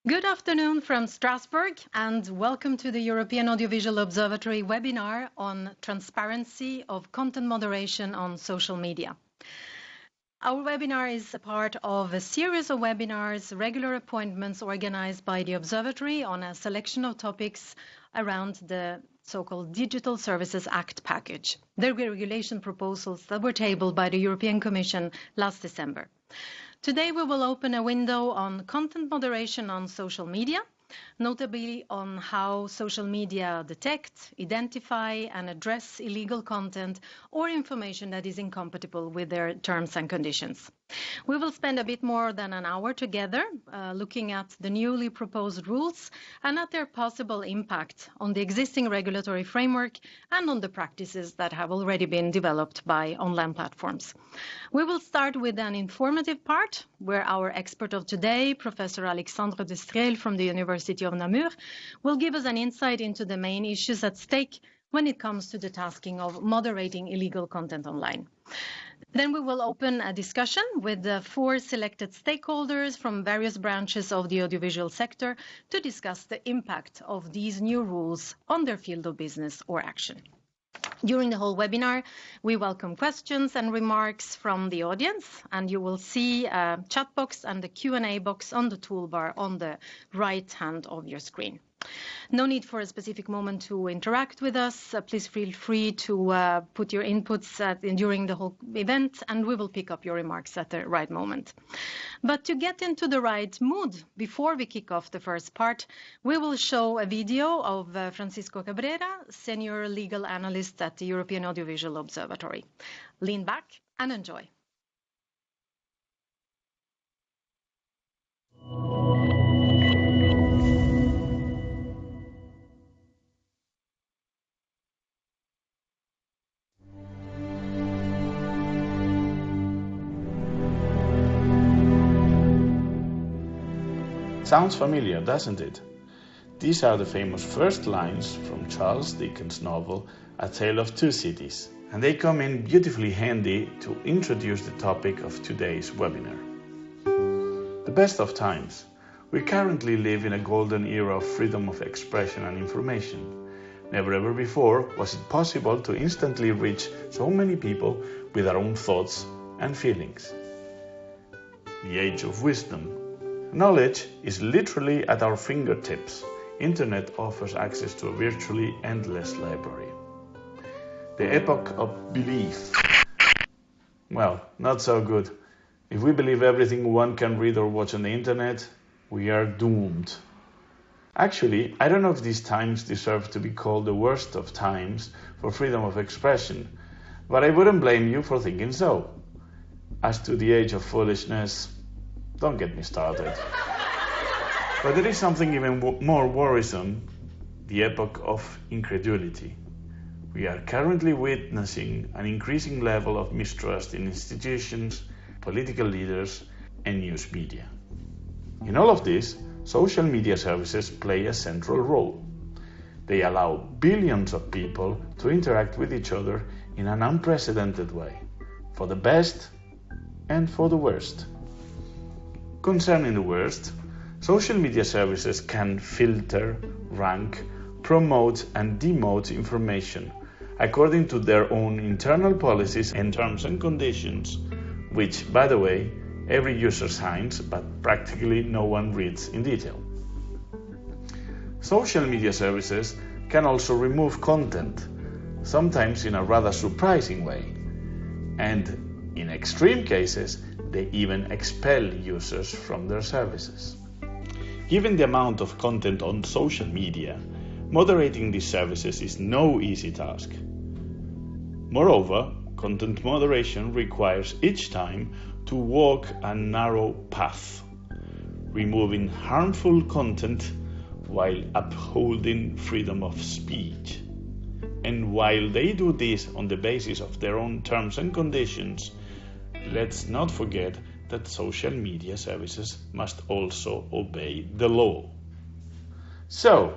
Good afternoon from Strasbourg, and welcome to the European Audiovisual Observatory webinar on transparency of content moderation on social media. Our webinar is a part of a series of webinars, regular appointments organized by the Observatory on a selection of topics around the so-called Digital Services Act package, the regulation proposals that were tabled by the European Commission last December. Today we will open a window on content moderation on social media, notably on how social media detect, identify and address illegal content or information that is incompatible with their terms and conditions. We will spend a bit more than an hour together looking at the newly proposed rules and at their possible impact on the existing regulatory framework and on the practices that have already been developed by online platforms. We will start with an informative part where our expert of today, Professor Alexandre Destrel from the University of Namur, will give us an insight into the main issues at stake when it comes to the tasking of moderating illegal content online. Then we will open a discussion with the 4 selected stakeholders from various branches of the audiovisual sector to discuss the impact of these new rules on their field of business or action. During the whole webinar, we welcome questions and remarks from the audience, and you will see a chat box and the Q&A box on the toolbar on the right hand of your screen. No need for a specific moment to interact with us. Please feel free to put your inputs during the whole event, and we will pick up your remarks at the right moment. But to get into the right mood, before we kick off the first part, we will show a video of Francisco Cabrera, Senior Legal Analyst at the European Audiovisual Observatory. Lean back and enjoy. Sounds familiar, doesn't it? These are the famous first lines from Charles Dickens' novel A Tale of Two Cities, and they come in beautifully handy to introduce the topic of today's webinar. The best of times. We currently live in a golden era of freedom of expression and information. Never ever before was it possible to instantly reach so many people with our own thoughts and feelings. The age of wisdom. Knowledge is literally at our fingertips. Internet offers access to a virtually endless library. The epoch of belief. Well, not so good. If we believe everything one can read or watch on the internet, we are doomed. Actually, I don't know if these times deserve to be called the worst of times for freedom of expression, but I wouldn't blame you for thinking so. As to the age of foolishness, don't get me started. But there is something even more worrisome, the epoch of incredulity. We are currently witnessing an increasing level of mistrust in institutions, political leaders, and news media. In all of this, social media services play a central role. They allow billions of people to interact with each other in an unprecedented way, for the best and for the worst. Concerning the worst, social media services can filter, rank, promote and demote information according to their own internal policies and terms and conditions, which, by the way, every user signs but practically no one reads in detail. Social media services can also remove content, sometimes in a rather surprising way, and in extreme cases, they even expel users from their services. Given the amount of content on social media, moderating these services is no easy task. Moreover, content moderation requires each time to walk a narrow path, removing harmful content while upholding freedom of speech. And while they do this on the basis of their own terms and conditions, let's not forget that social media services must also obey the law. So,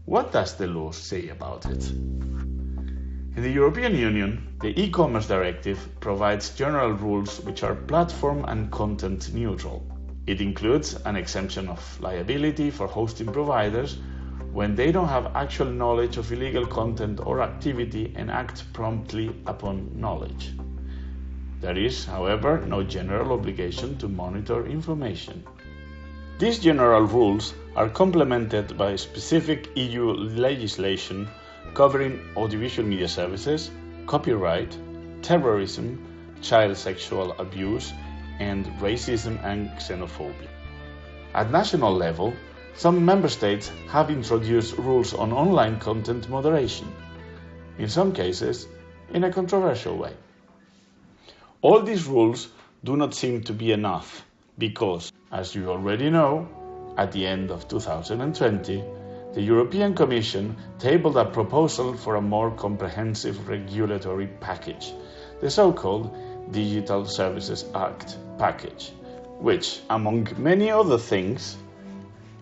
what does the law say about it? In the European Union, the e-commerce directive provides general rules which are platform and content neutral. It includes an exemption of liability for hosting providers when they don't have actual knowledge of illegal content or activity and act promptly upon knowledge. There is, however, no general obligation to monitor information. These general rules are complemented by specific EU legislation covering audiovisual media services, copyright, terrorism, child sexual abuse, and racism and xenophobia. At national level, some member states have introduced rules on online content moderation, in some cases in a controversial way. All these rules do not seem to be enough because, as you already know, at the end of 2020, the European Commission tabled a proposal for a more comprehensive regulatory package, the so-called Digital Services Act package, which, among many other things,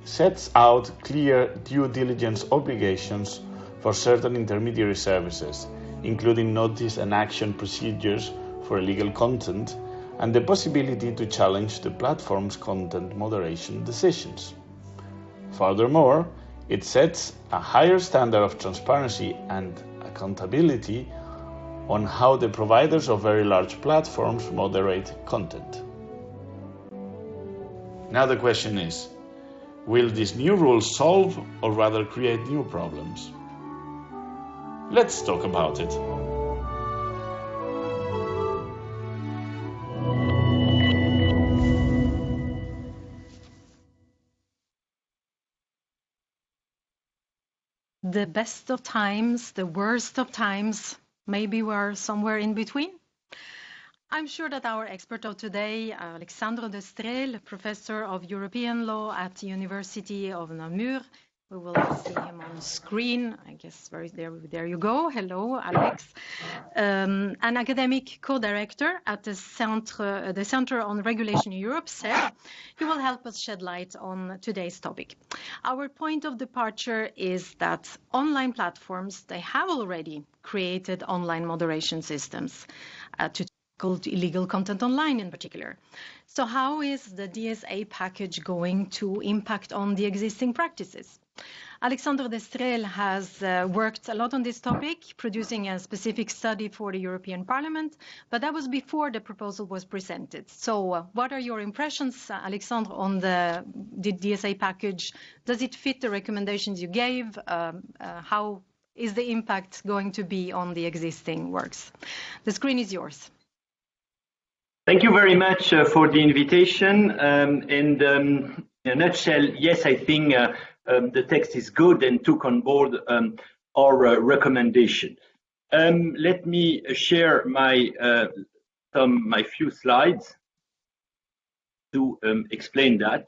sets out clear due diligence obligations for certain intermediary services, including notice and action procedures for illegal content and the possibility to challenge the platform's content moderation decisions. Furthermore, it sets a higher standard of transparency and accountability on how the providers of very large platforms moderate content. Now the question is, will these new rules solve or rather create new problems? Let's talk about it. The best of times, the worst of times, maybe we're somewhere in between. I'm sure that our expert of today, Alexandre Destrel, Professor of European Law at the University of Namur, we will see him on screen. I guess there you go. Hello, Alex. An academic co-director at the Center on Regulation in Europe said he will help us shed light on today's topic. Our point of departure is that online platforms, they have already created online moderation systems to tackle illegal content online in particular. So how is the DSA package going to impact on the existing practices? Alexandre Destrel has worked a lot on this topic, producing a specific study for the European Parliament, but that was before the proposal was presented. So what are your impressions, Alexandre, on the DSA package? Does it fit the recommendations you gave? How is the impact going to be on the existing works? The screen is yours. Thank you very much for the invitation. In a nutshell, yes, I think the text is good and took on board our recommendation. Let me share my few slides to explain that.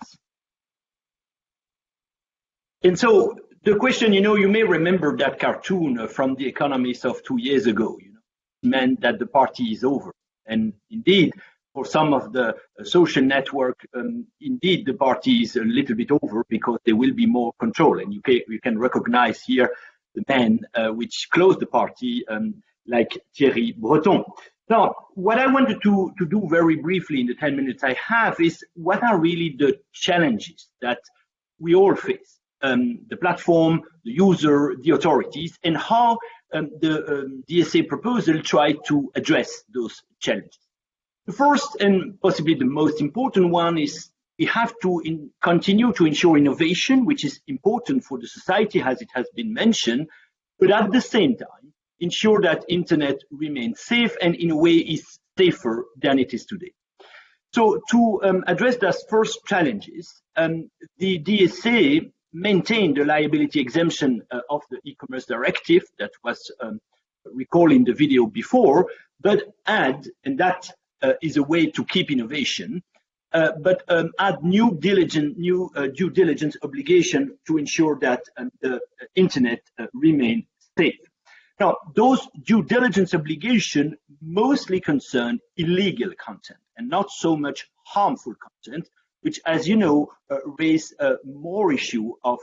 And so the question, you may remember that cartoon from The Economist of 2 years ago. Meant that the party is over. And indeed, for some of the social network, indeed, the party is a little bit over because there will be more control. And you can recognize here the men which closed the party, like Thierry Breton. Now, what I wanted to do very briefly in the 10 minutes I have is what are really the challenges that we all face? The platform, the user, the authorities, and how the DSA proposal tried to address those challenges. The first and possibly the most important one is we have to continue to ensure innovation, which is important for the society, as it has been mentioned, but at the same time, ensure that internet remains safe and in a way is safer than it is today. So to address those first challenges, the DSA maintained the liability exemption of the e-commerce directive that was recalled in the video before, but add, and that is a way to keep innovation, but add new due diligence obligation to ensure that the internet remain safe. Now, those due diligence obligation mostly concern illegal content and not so much harmful content, which, as you know, raise more issue of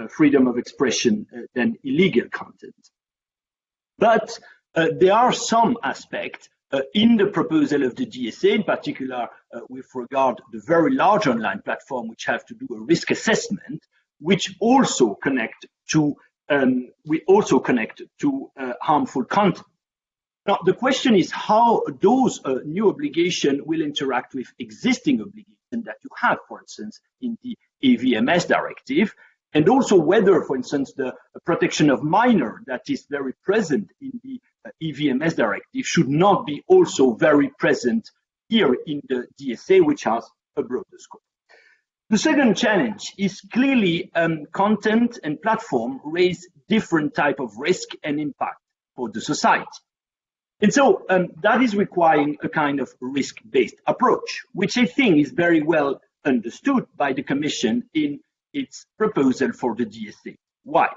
freedom of expression than illegal content. But there are some aspects in the proposal of the DSA, in particular with regard to the very large online platform which have to do a risk assessment, which also connect to harmful content. Now, the question is how those new obligations will interact with existing obligations that you have, for instance, in the AVMS directive, and also whether, for instance, the protection of minor that is very present in the EVMS directive should not be also very present here in the DSA, which has a broader scope. The second challenge is clearly content and platform raise different type of risk and impact for the society. And so that is requiring a kind of risk-based approach, which I think is very well understood by the Commission in its proposal for the DSA. Why?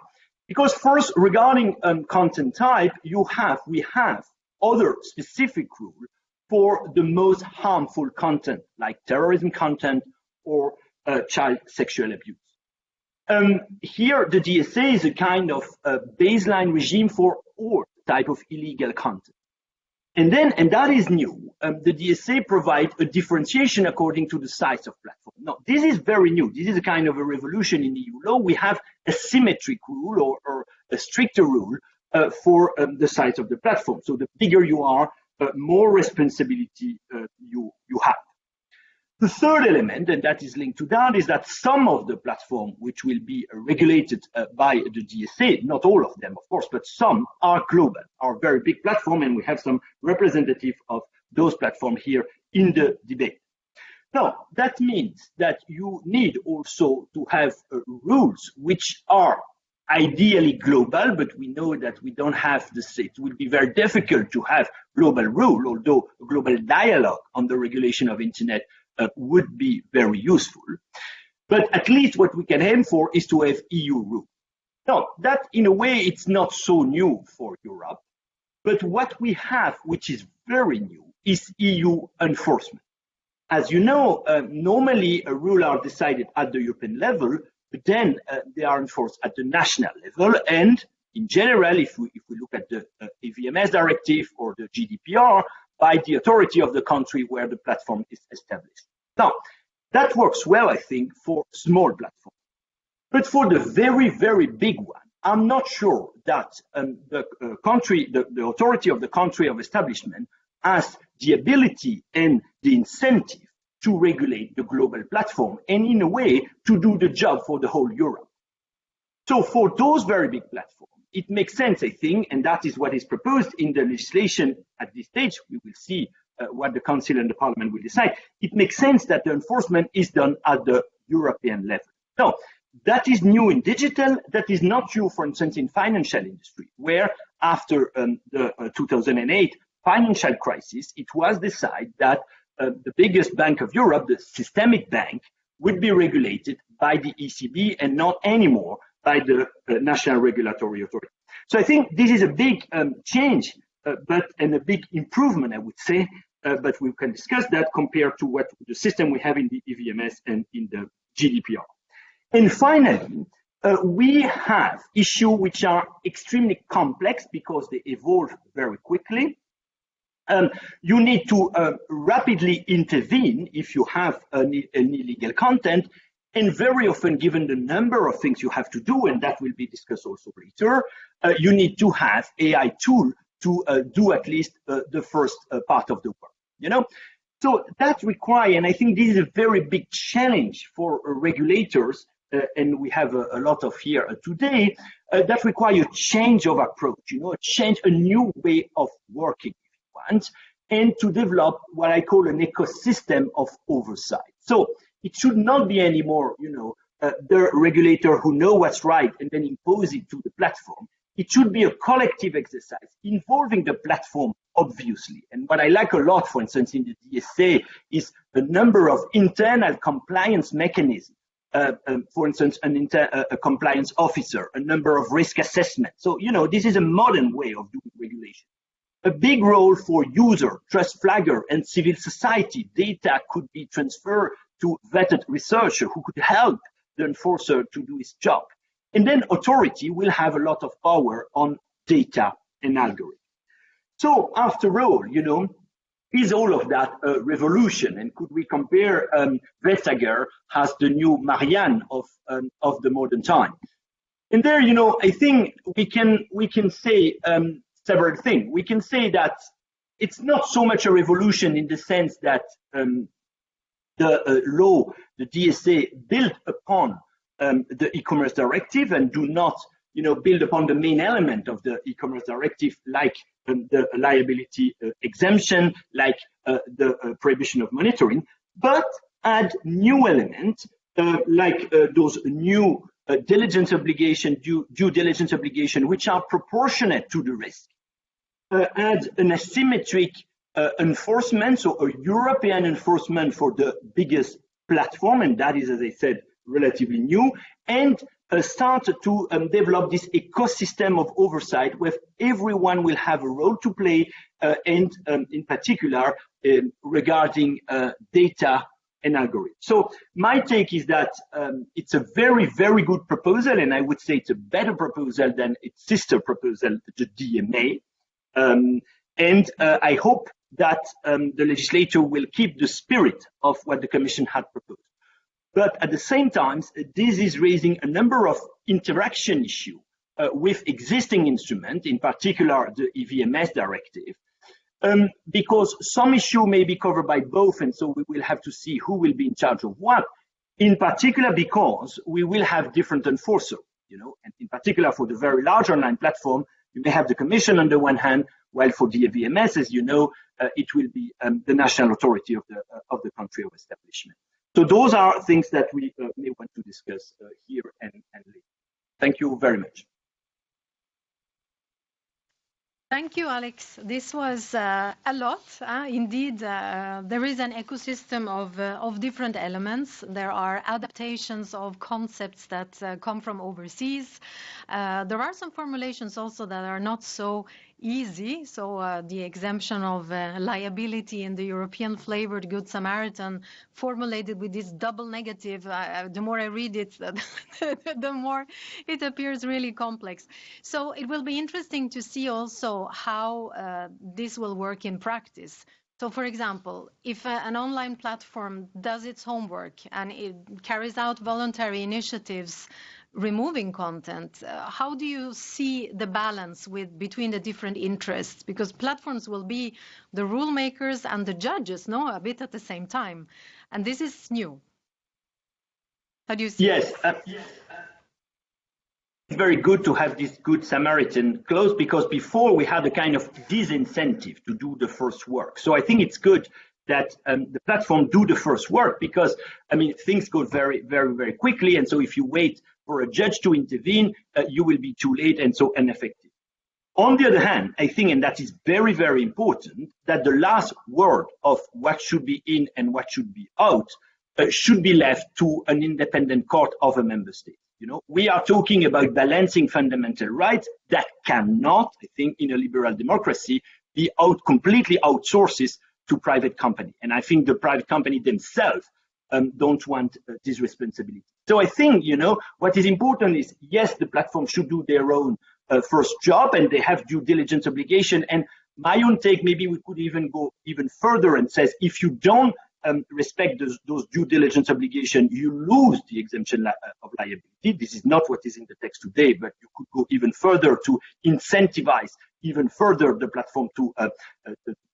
Because first, regarding content type, we have other specific rules for the most harmful content, like terrorism content or child sexual abuse. Here, the DSA is a kind of baseline regime for all type of illegal content. And that is new. The DSA provides a differentiation according to the size of platform. Now, this is very new. This is a kind of a revolution in EU law. We have a symmetric rule or a stricter rule for the size of the platform. So the bigger you are, more responsibility you have. The third element, and that is linked to that, is that some of the platform which will be regulated by the DSA, not all of them, of course, but some are global, are very big platform, and we have some representative of those platforms here in the debate. Now, that means that you need also to have rules which are ideally global, but we know that we don't have the same. It will be very difficult to have global rule, although a global dialogue on the regulation of internet would be very useful. But at least what we can aim for is to have EU rule. Now, that in a way, it's not so new for Europe, but what we have, which is very new, is EU enforcement. As you know, normally a rule are decided at the European level, but then they are enforced at the national level. And in general, if we look at the AVMS directive or the GDPR, by the authority of the country where the platform is established. Now, that works well, I think, for small platforms. But for the very, very big one, I'm not sure that the authority of the country of establishment has the ability and the incentive to regulate the global platform and in a way to do the job for the whole Europe. So for those very big platforms, it makes sense, I think, and that is what is proposed in the legislation at this stage. We will see what the Council and the Parliament will decide. It makes sense that the enforcement is done at the European level. Now, that is new in digital. That is not true, for instance, in financial industry, where after the 2008 financial crisis, it was decided that the biggest bank of Europe, the systemic bank, would be regulated by the ECB and not anymore by the national regulatory authority. So I think this is a big change, and a big improvement, I would say, but we can discuss that compared to what the system we have in the EVMS and in the GDPR. And finally, we have issues which are extremely complex because they evolve very quickly. You need to rapidly intervene if you have an illegal content, and very often, given the number of things you have to do, and that will be discussed also later, you need to have AI tool to do at least the first part of the work. You know, so that requires, and I think this is a very big challenge for regulators, and we have a lot of here today. That require a change of approach. You know, a new way of working, if you want, and to develop what I call an ecosystem of oversight. So it should not be anymore, you know, the regulator who know what's right and then impose it to the platform. It should be a collective exercise involving the platform, obviously. And what I like a lot, for instance, in the DSA is a number of internal compliance mechanisms. For instance, a compliance officer, a number of risk assessments. So, you know, this is a modern way of doing regulation. A big role for user, trust flagger, and civil society. Data could be transferred to vetted researcher who could help the enforcer to do his job. And then authority will have a lot of power on data and algorithm. So after all, you know, is all of that a revolution? And could we compare Vestager as the new Marianne of the modern time? And there, I think we can say several things. We can say that it's not so much a revolution in the sense that the law, the DSA, built upon the e-commerce directive and do not, build upon the main element of the e-commerce directive, like the liability exemption, like the prohibition of monitoring, but add new elements like those new diligence obligation, due diligence obligation, which are proportionate to the risk. Add an asymmetric enforcement, so a European enforcement for the biggest platform, and that is, as I said, relatively new, and start to develop this ecosystem of oversight where everyone will have a role to play, and in particular regarding data and algorithms. So my take is that it's a very, very good proposal, and I would say it's a better proposal than its sister proposal, the DMA. And I hope that the legislator will keep the spirit of what the Commission had proposed. But at the same time, this is raising a number of interaction issues with existing instruments, in particular the EVMS directive, because some issue may be covered by both, and so we will have to see who will be in charge of what, in particular because we will have different enforcers, and in particular for the very large online platform, you may have the Commission on the one hand, while for the EVMS, as you know, it will be the national authority of the country of establishment. So those are things that we may want to discuss here and later. Thank you very much. Thank you, Alex. This was a lot. Indeed, there is an ecosystem of different elements. There are adaptations of concepts that come from overseas. There are some formulations also that are not so easy. So the exemption of liability in the European flavored Good Samaritan formulated with this double negative, the more I read it, the more it appears really complex. So it will be interesting to see also how this will work in practice. So for example, if an online platform does its homework and it carries out voluntary initiatives removing content, how do you see the balance between the different interests? Because platforms will be the rule makers and the judges, a bit at the same time. And this is new. How do you see it? Yes. It's very good to have this Good Samaritan clause, because before we had a kind of disincentive to do the first work. So I think it's good that the platform do the first work, because things go very, very, very quickly, and so if you wait for a judge to intervene, you will be too late and so ineffective. On the other hand, I think, and that is very, very important, that the last word of what should be in and what should be out should be left to an independent court of a member state. We are talking about balancing fundamental rights that cannot, I think, in a liberal democracy, be completely outsourced to private company. And I think the private company themselves don't want this responsibility. So I think, what is important is, yes, the platform should do their own first job, and they have due diligence obligation. And my own take, maybe we could even go even further and says, if you don't respect those due diligence obligation, you lose the exemption of liability. This is not what is in the text today, but you could go even further to incentivize even further the platform to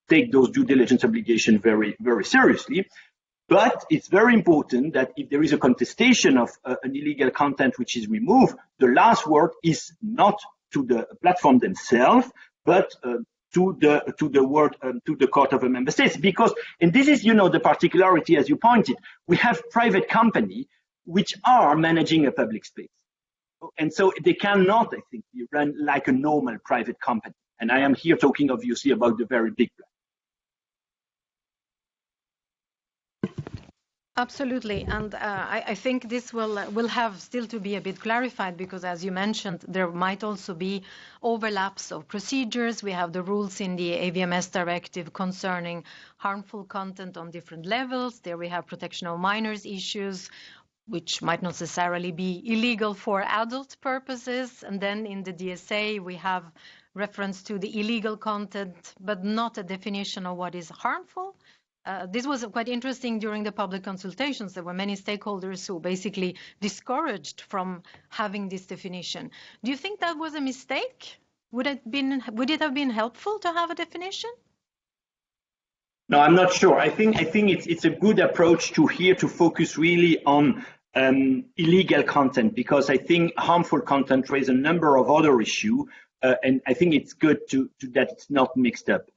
take those due diligence obligation very, very seriously. But it's very important that if there is a contestation of an illegal content which is removed, the last word is not to the platform themselves, but to the court of a member state. Because, and this is, the particularity, as you pointed, we have private company which are managing a public space. And so they cannot, I think, be run like a normal private company. And I am here talking, obviously, about the very big platform. Absolutely, and I think this will have still to be a bit clarified, because as you mentioned, there might also be overlaps of procedures. We have the rules in the AVMS directive concerning harmful content on different levels. There we have protection of minors issues, which might not necessarily be illegal for adult purposes. And then in the DSA, we have reference to the illegal content, but not a definition of what is harmful. This was quite interesting during the public consultations. There were many stakeholders who basically discouraged from having this definition. Do you think that was a mistake? Would it have been helpful to have a definition? No, I'm not sure. I think it's a good approach to focus really on illegal content, because I think harmful content raises a number of other issues, and I think it's good that it's not mixed up.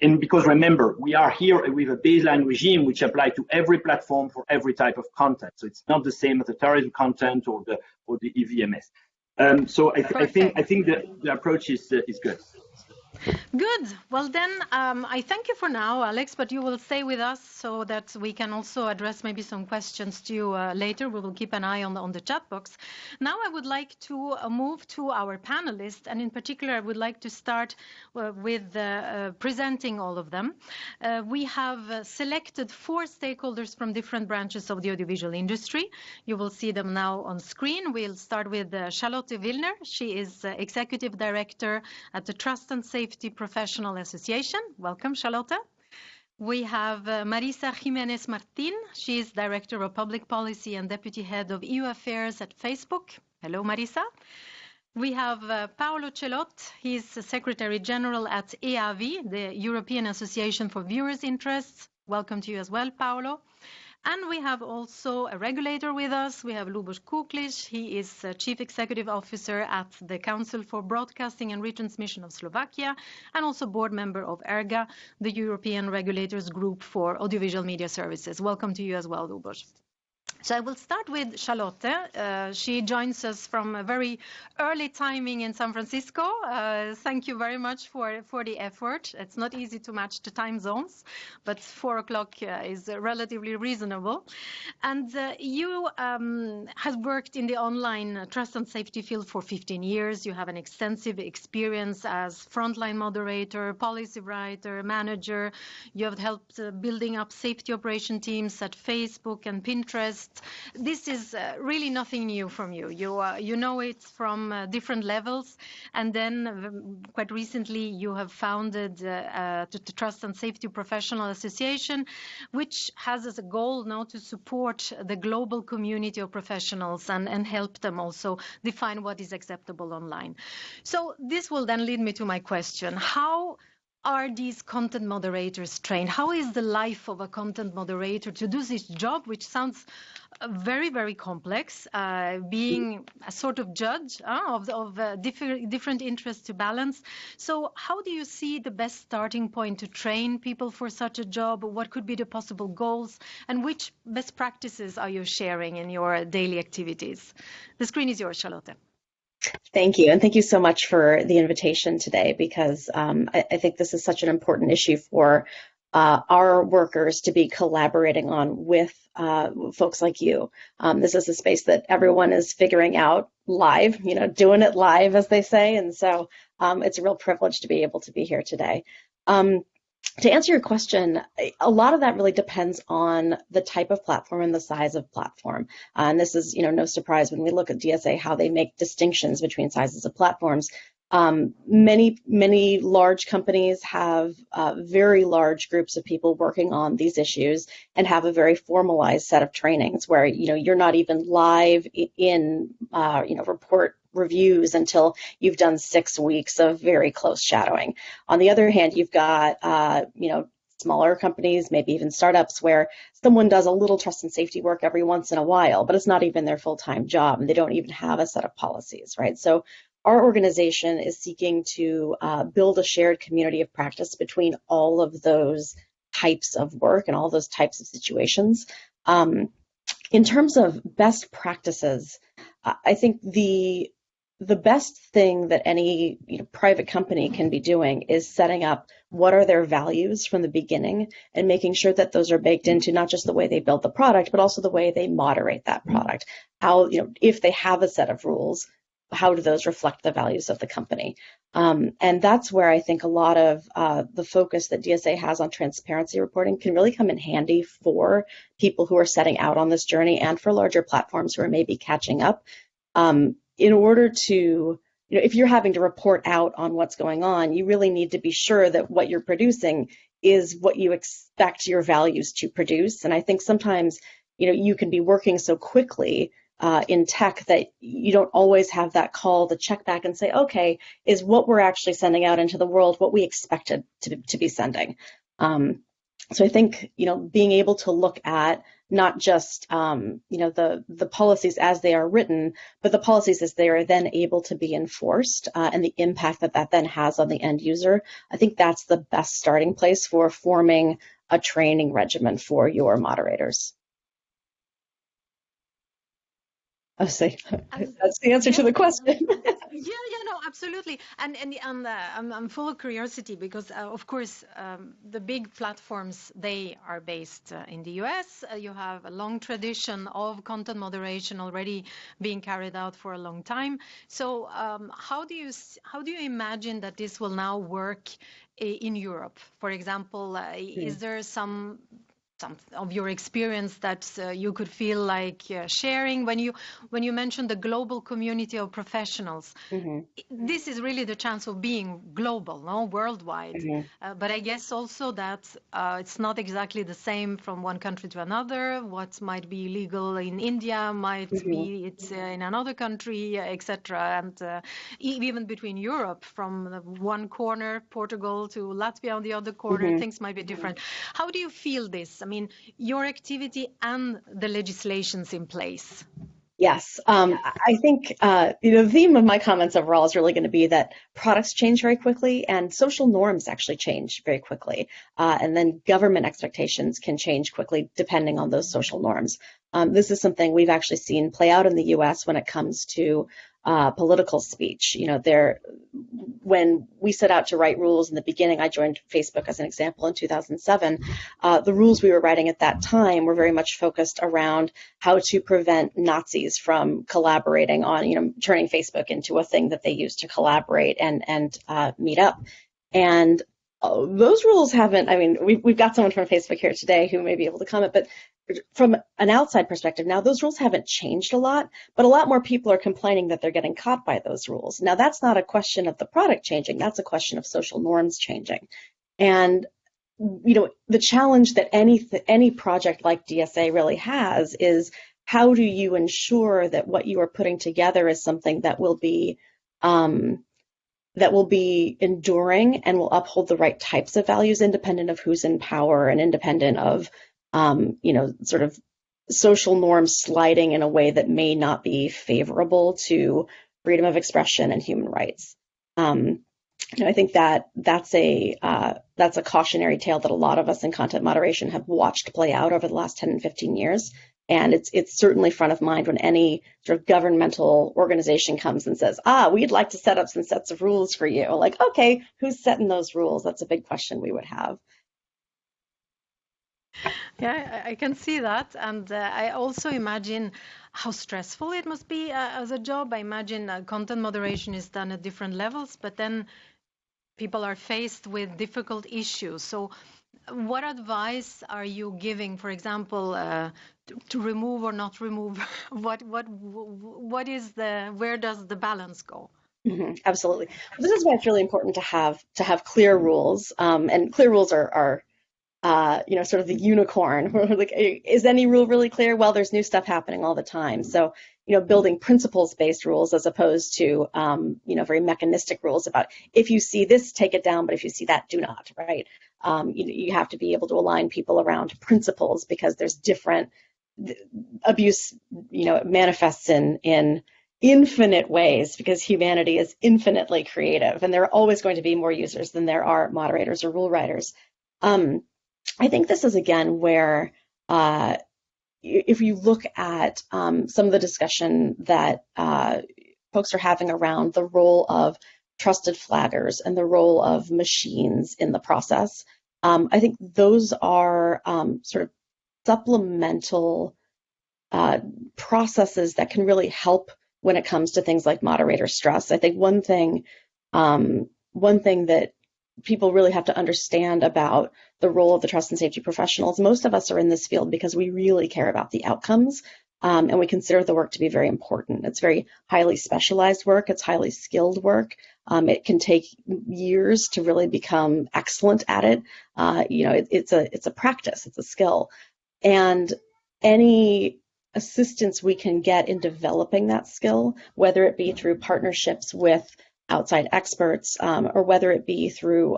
And because remember, we are here with a baseline regime which applies to every platform for every type of content. So it's not the same as the terrorism content or the EVMS. So I think the approach is good. Good. Well, then I thank you for now, Alex, but you will stay with us so that we can also address maybe some questions to you later. We will keep an eye on the chat box. Now I would like to move to our panelists, and in particular, I would like to start with presenting all of them. We have selected 4 stakeholders from different branches of the audiovisual industry. You will see them now on screen. We'll start with Charlotte Willner. She is Executive Director at the Trust and Safety Professional Association. Welcome, Charlotte. We have Marisa Jimenez Martin. She is Director of Public Policy and Deputy Head of EU Affairs at Facebook. Hello, Marisa. We have Paolo Celot. He's Secretary General at EAVI, the European Association for Viewers' Interests. Welcome to you as well, Paolo. And we have also a regulator with us. We have Lubos Kuklic. He is Chief Executive Officer at the Council for Broadcasting and Retransmission of Slovakia, and also board member of ERGA, the European Regulators Group for Audiovisual Media Services. Welcome to you as well, Lubos. So I will start with Charlotte. She joins us from a very early timing in San Francisco. Thank you very much for the effort. It's not easy to match the time zones, but 4 o'clock is relatively reasonable. And you have worked in the online trust and safety field for 15 years. You have an extensive experience as frontline moderator, policy writer, manager. You have helped building up safety operation teams at Facebook and Pinterest. This is really nothing new from you. You know it from different levels, and then quite recently you have founded the Trust and Safety Professional Association, which has as a goal now to support the global community of professionals and help them also define what is acceptable online. So this will then lead me to my question. How are these content moderators trained? How is the life of a content moderator to do this job, which sounds very, very complex, being a sort of judge of different interests to balance? So how do you see the best starting point to train people for such a job? What could be the possible goals? And which best practices are you sharing in your daily activities? The screen is yours, Charlotte. Thank you. And thank you so much for the invitation today, because I think this is such an important issue for our workers to be collaborating on with folks like you. This is a space that everyone is figuring out live, doing it live, as they say. And so it's a real privilege to be able to be here today. To answer your question, a lot of that really depends on the type of platform and the size of platform. And this is, no surprise when we look at DSA, how they make distinctions between sizes of platforms. Many large companies have very large groups of people working on these issues and have a very formalized set of trainings where, you're not even live in, report reviews until you've done 6 weeks of very close shadowing. On the other hand, you've got, smaller companies, maybe even startups, where someone does a little trust and safety work every once in a while, but it's not even their full-time job, and they don't even have a set of policies, right? So our organization is seeking to build a shared community of practice between all of those types of work and all those types of situations. In terms of best practices, I think the best thing that any private company can be doing is setting up what are their values from the beginning and making sure that those are baked into not just the way they build the product, but also the way they moderate that product. How, if they have a set of rules, how do those reflect the values of the company? And that's where I think a lot of the focus that DSA has on transparency reporting can really come in handy for people who are setting out on this journey and for larger platforms who are maybe catching up. In order to if you're having to report out on what's going on, you really need to be sure that what you're producing is what you expect your values to produce. And I think sometimes, you can be working so quickly in tech that you don't always have that call to check back and say, okay, is what we're actually sending out into the world what we expected to be sending? So I think, being able to look at not just, the policies as they are written, but the policies as they are then able to be enforced and the impact that then has on the end user. I think that's the best starting place for forming a training regimen for your moderators. I see. That's the answer to the question. No, absolutely. And I'm full of curiosity because, of course, the big platforms, they are based in the US. You have a long tradition of content moderation already being carried out for a long time. So how do you imagine that this will now work in Europe? For example, is there some of your experience that you could feel like sharing when you mentioned the global community of professionals? This is really the chance of being global, no, worldwide. But I guess also that it's not exactly the same from one country to another. What might be legal in India might be in another country, etc. And even between Europe, from one corner, Portugal, to Latvia on the other corner, things might be different. How do you feel this? I mean, your activity and the legislations in place. Yes, I think the theme of my comments overall is really going to be that products change very quickly and social norms actually change very quickly. And then government expectations can change quickly depending on those social norms. This is something we've actually seen play out in the US when it comes to political speech. When we set out to write rules in the beginning, I joined Facebook as an example in 2007. The rules we were writing at that time were very much focused around how to prevent Nazis from collaborating on, turning Facebook into a thing that they use to collaborate and meet up. And those rules haven't, we've got someone from Facebook here today who may be able to comment, but from an outside perspective, now those rules haven't changed a lot, but a lot more people are complaining that they're getting caught by those rules. Now, that's not a question of the product changing, that's a question of social norms changing. And, the challenge that any project like DSA really has is how do you ensure that what you are putting together is something that will be enduring and will uphold the right types of values, independent of who's in power and independent of sort of social norms sliding in a way that may not be favorable to freedom of expression and human rights. I think that's a cautionary tale that a lot of us in content moderation have watched play out over the last 10 and 15 years. And it's certainly front of mind when any sort of governmental organization comes and says, we'd like to set up some sets of rules for you. Like, okay, who's setting those rules? That's a big question we would have. Yeah, I can see that. And I also imagine how stressful it must be as a job. I imagine content moderation is done at different levels, but then people are faced with difficult issues. So what advice are you giving, for example, to remove or not remove? What is where does the balance go? Absolutely. This is why it's really important to have clear rules. And clear rules are sort of the unicorn. Like, is any rule really clear? Well, there's new stuff happening all the time. So, building principles-based rules as opposed to, very mechanistic rules about if you see this, take it down, but if you see that, do not, right? You have to be able to align people around principles because there's different abuse, manifests in infinite ways because humanity is infinitely creative and there are always going to be more users than there are moderators or rule writers. I think this is, again, where if you look at some of the discussion that folks are having around the role of trusted flaggers and the role of machines in the process, I think those are sort of supplemental processes that can really help when it comes to things like moderator stress. I think one thing that people really have to understand about the role of the trust and safety professionals. Most of us are in this field because we really care about the outcomes. and we consider the work to be very important. It's very highly specialized work. It's highly skilled work. It can take years to really become excellent at it. It's a practice. It's a skill, and any assistance we can get in developing that skill, whether it be through partnerships with outside experts, or whether it be through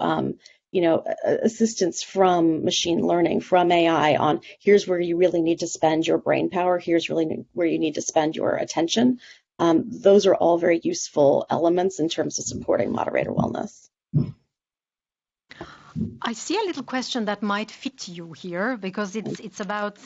assistance from machine learning, from AI on here's where you really need to spend your brain power, here's really where you need to spend your attention. Those are all very useful elements in terms of supporting moderator wellness. I see a little question that might fit you here, because it's about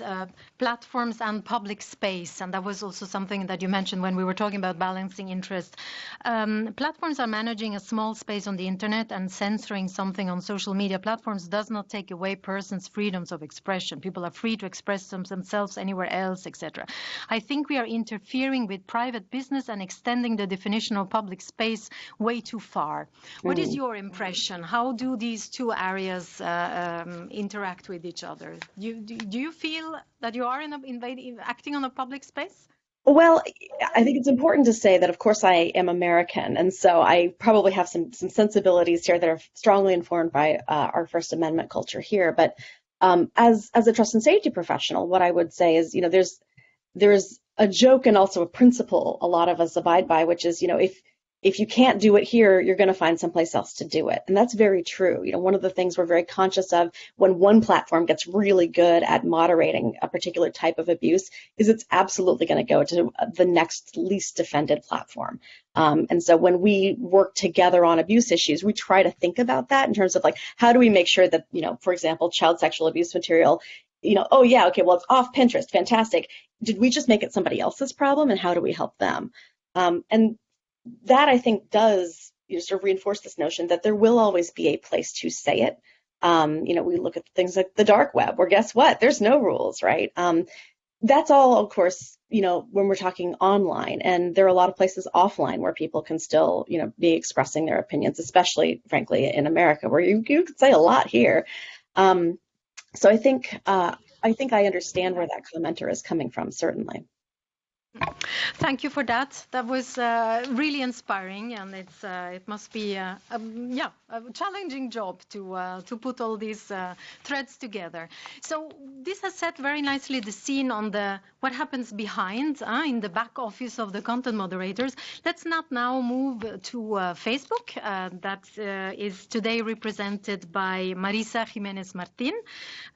platforms and public space, and that was also something that you mentioned when we were talking about balancing interest. Platforms are managing a small space on the internet, and censoring something on social media platforms does not take away persons' freedoms of expression. People are free to express themselves anywhere else, etc. I think we are interfering with private business and extending the definition of public space way too far. What is your impression? How do these two areas interact with each other? Do you feel that you are acting on a public space? Well, I think it's important to say that, of course, I am American, and so I probably have some sensibilities here that are strongly informed by our First Amendment culture here. But as a trust and safety professional, what I would say is, there's a joke and also a principle a lot of us abide by, which is, if you can't do it here, you're going to find someplace else to do it. And that's very true. One of the things we're very conscious of when one platform gets really good at moderating a particular type of abuse is it's absolutely going to go to the next least defended platform. And so when we work together on abuse issues, we try to think about that in terms of how do we make sure that, for example, child sexual abuse material, oh yeah, okay, well, it's off Pinterest, fantastic. Did we just make it somebody else's problem, and how do we help them? And that, I think, does sort of reinforce this notion that there will always be a place to say it. We look at things like the dark web, where guess what? There's no rules, right? That's all, of course, when we're talking online, and there are a lot of places offline where people can still, be expressing their opinions, especially, frankly, in America, where you could say a lot here. So I think I understand where that commenter is coming from, certainly. Thank you for that. That was really inspiring, and it must be a challenging job to put all these threads together. So this has set very nicely the scene on what happens behind in the back office of the content moderators. Let's not now move to Facebook. That is today represented by Marisa Jimenez Martin.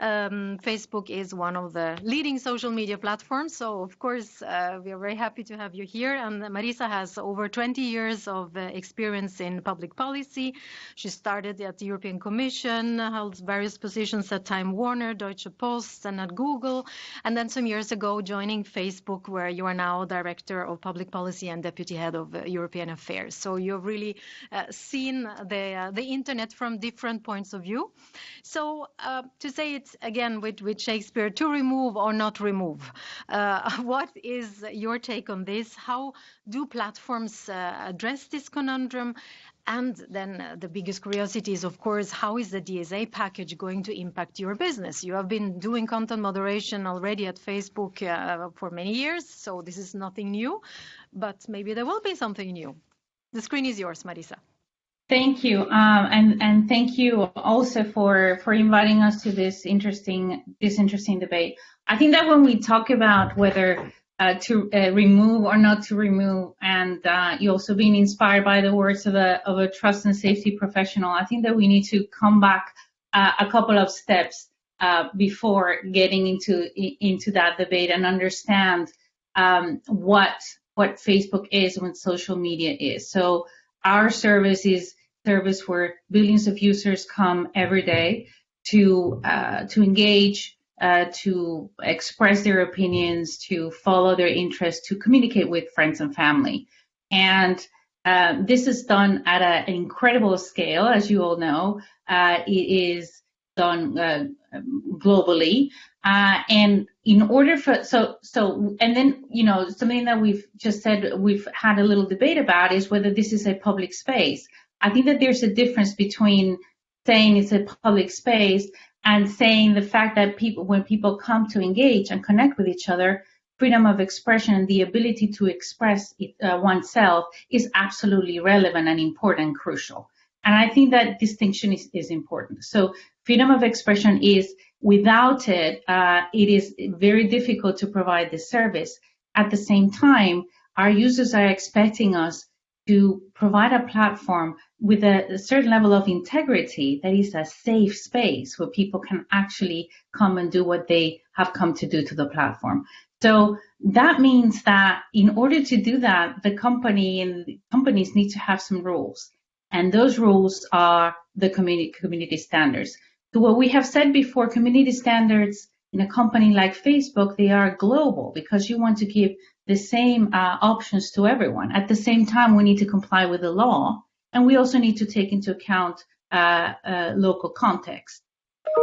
Facebook is one of the leading social media platforms, so of course we are very happy to have you here. And Marisa has over 20 years of experience in public policy. She started at the European Commission, held various positions at Time Warner, Deutsche Post, and at Google. And then some years ago, joining Facebook, where you are now Director of Public Policy and Deputy Head of European Affairs. So you've really seen the internet from different points of view. So to say it again with Shakespeare, to remove or not remove, what is your take on this? How do platforms address this conundrum? And then the biggest curiosity is, of course, how is the DSA package going to impact your business? You have been doing content moderation already at Facebook for many years, so this is nothing new, but maybe there will be something new. The screen is yours, Marisa. Thank you, and thank you also for inviting us to this interesting debate. I think that when we talk about whether to remove or not to remove, and you also being inspired by the words of a trust and safety professional, I think that we need to come back a couple of steps before getting into that debate and understand what Facebook is and what social media is. So our service is service where billions of users come every day to engage, to express their opinions, to follow their interests, to communicate with friends and family. And this is done at an incredible scale, as you all know. It is done globally. And in order for, and then, something that we've just said, we've had a little debate about is whether this is a public space. I think that there's a difference between saying it's a public space and saying the fact that when people come to engage and connect with each other, freedom of expression and the ability to express oneself is absolutely relevant and important and crucial. And I think that distinction is important. So freedom of expression is, without it, it is very difficult to provide this service. At the same time, our users are expecting us to provide a platform with a certain level of integrity that is a safe space where people can actually come and do what they have come to do to the platform. So that means that in order to do that, the company and companies need to have some rules. And those rules are the community standards. So what we have said before, community standards in a company like Facebook, they are global because you want to give the same options to everyone. At the same time, we need to comply with the law, and we also need to take into account local context.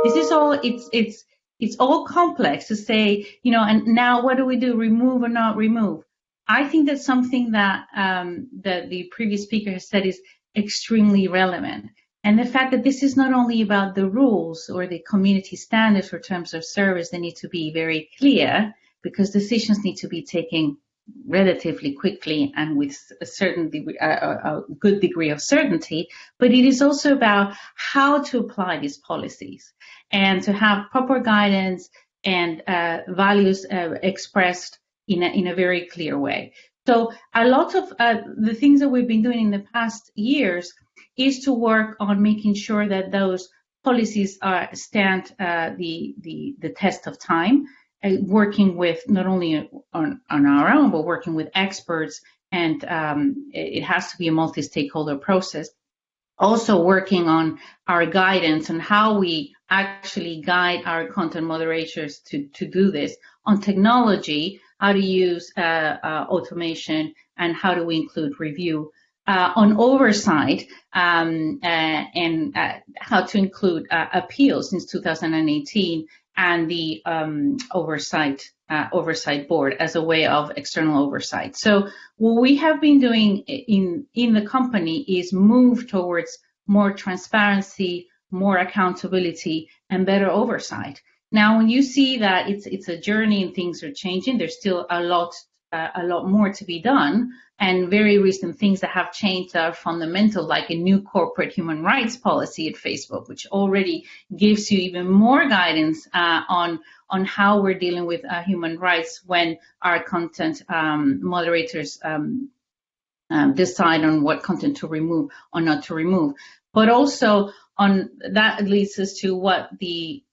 This is all, it's all complex to say, you know, and now what do we do, remove or not remove? I think that's something that the previous speaker has said is extremely relevant. And the fact that this is not only about the rules or the community standards or terms of service, they need to be very clear because decisions need to be taken relatively quickly and with a certain degree, a good degree of certainty. But it is also about how to apply these policies and to have proper guidance and values expressed in a very clear way. So a lot of the things that we've been doing in the past years is to work on making sure that those policies stand the test of time, working with not only on our own, but working with experts, and it has to be a multi-stakeholder process. Also working on our guidance and how we actually guide our content moderators to do this, on technology, how to use automation, and how do we include review, on oversight, and how to include appeals since 2018, and the oversight board as a way of external oversight. So what we have been doing in the company is move towards more transparency, more accountability, and better oversight. Now, when you see that it's a journey and things are changing, there's still a lot more to be done, and very recent things that have changed are fundamental, like a new corporate human rights policy at Facebook, which already gives you even more guidance on how we're dealing with human rights when our content moderators decide on what content to remove or not to remove. But also on that leads us to what the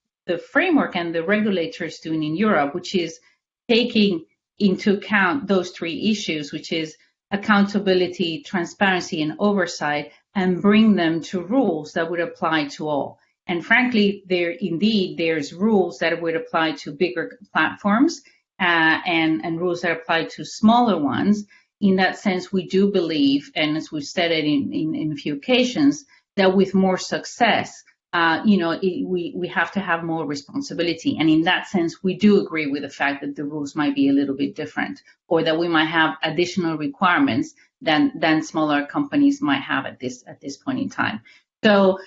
framework and the regulators doing in Europe, which is taking into account those three issues, which is accountability, transparency, and oversight, and bring them to rules that would apply to all. And frankly, there's rules that would apply to bigger platforms and rules that apply to smaller ones. In that sense, we do believe, and as we've said it in a few occasions, that with more success, we have to have more responsibility. And in that sense, we do agree with the fact that the rules might be a little bit different, or that we might have additional requirements than smaller companies might have at this point in time. So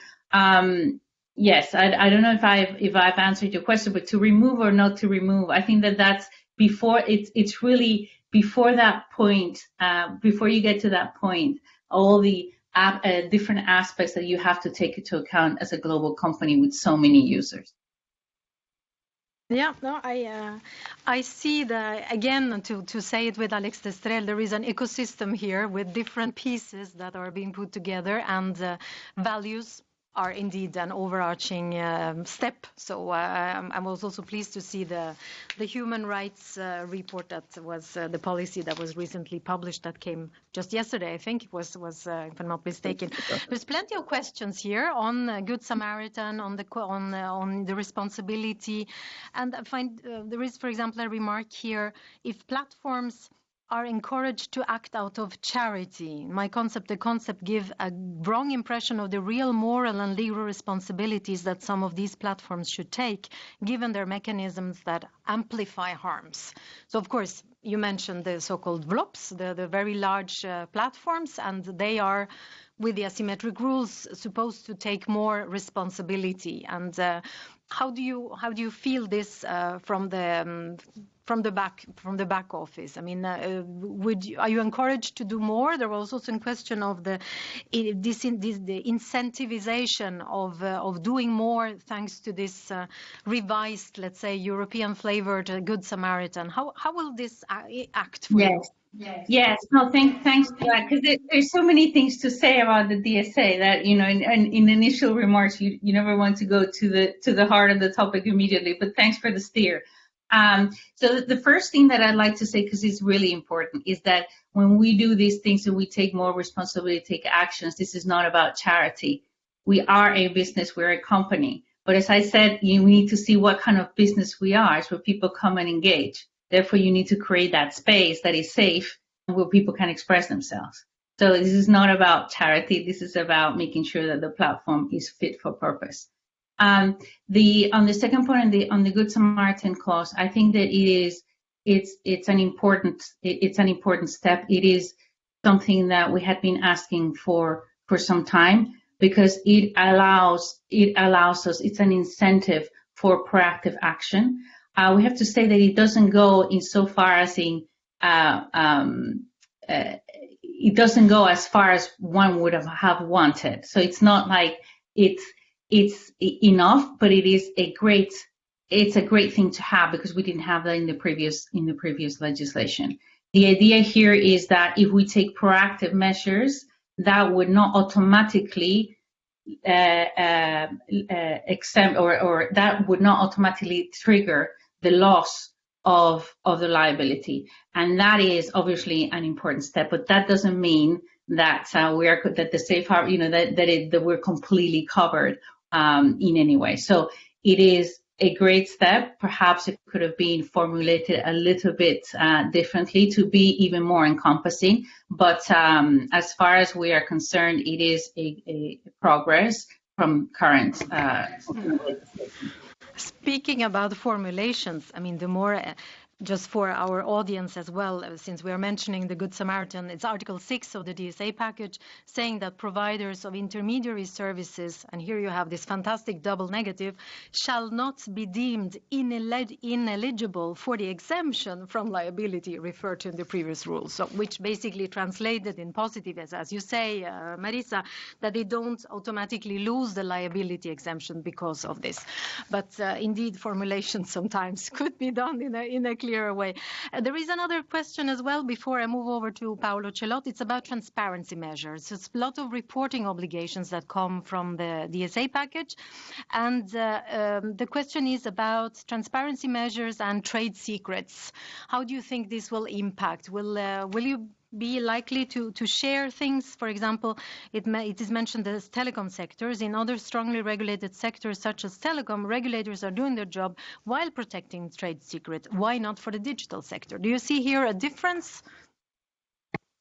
yes, I don't know if I've answered your question, but to remove or not to remove, I think that's before it's really before that point, before you get to that point, all the different aspects that you have to take into account as a global company with so many users. Yeah, no, I see again, to say it with Alex Destrel, there is an ecosystem here with different pieces that are being put together, and values are indeed an overarching step. So I was also pleased to see the human rights report that was the policy that was recently published, that came just yesterday, I think it was if I'm not mistaken. There's plenty of questions here on Good Samaritan, on the responsibility, and I find there is, for example, a remark here: if platforms are encouraged to act out of charity. The concept give a wrong impression of the real moral and legal responsibilities that some of these platforms should take, given their mechanisms that amplify harms. So, of course, you mentioned the so-called VLOPs, the very large platforms, and they are, with the asymmetric rules, supposed to take more responsibility. And How do you feel this from the back office? I mean, are you encouraged to do more? There was also a question of the incentivization of doing more thanks to this revised, let's say, European flavored Good Samaritan. How will this act for you? Yes. No, thanks for that, because there's so many things to say about the DSA that, you know, in initial remarks, you never want to go to the heart of the topic immediately, but thanks for the steer. So the first thing that I'd like to say, because it's really important, is that when we do these things and we take more responsibility, take actions, this is not about charity. We are a business, we're a company. But as I said, we need to see what kind of business we are, so people come and engage. Therefore, you need to create that space that is safe where people can express themselves. So this is not about charity. This is about making sure that the platform is fit for purpose. On the second point, on the Good Samaritan clause, I think that it's an important step. It is something that we had been asking for some time, because it allows us. It's an incentive for proactive action. We have to say that it doesn't go insofar as it doesn't go as far as one would have wanted. So it's not like it's enough, but it's a great thing to have, because we didn't have that in the previous legislation. The idea here is that if we take proactive measures, that would not automatically exempt or that would not automatically trigger the loss of the liability, and that is obviously an important step. But that doesn't mean that that the safe harbor, you know, that we're completely covered in any way. So it is a great step. Perhaps it could have been formulated a little bit differently to be even more encompassing. But as far as we are concerned, it is a progress from current legislation. Speaking about formulations, I mean, the more, just for our audience as well, since we are mentioning the Good Samaritan, it's Article 6 of the DSA package, saying that providers of intermediary services, and here you have this fantastic double negative, shall not be deemed ineligible for the exemption from liability referred to in the previous rules. So, which basically translated in positive, as you say, Marisa, that they don't automatically lose the liability exemption because of this. But indeed, formulation sometimes could be done in a clear way. There is another question as well before I move over to Paolo Celotti. It's about transparency measures. It's a lot of reporting obligations that come from the DSA package. And the question is about transparency measures and trade secrets. How do you think this will impact? Will you be likely to share things? For example, it is mentioned as telecom sectors. In other strongly regulated sectors such as telecom, regulators are doing their job while protecting trade secret. Why not for the digital sector? Do you see here a difference?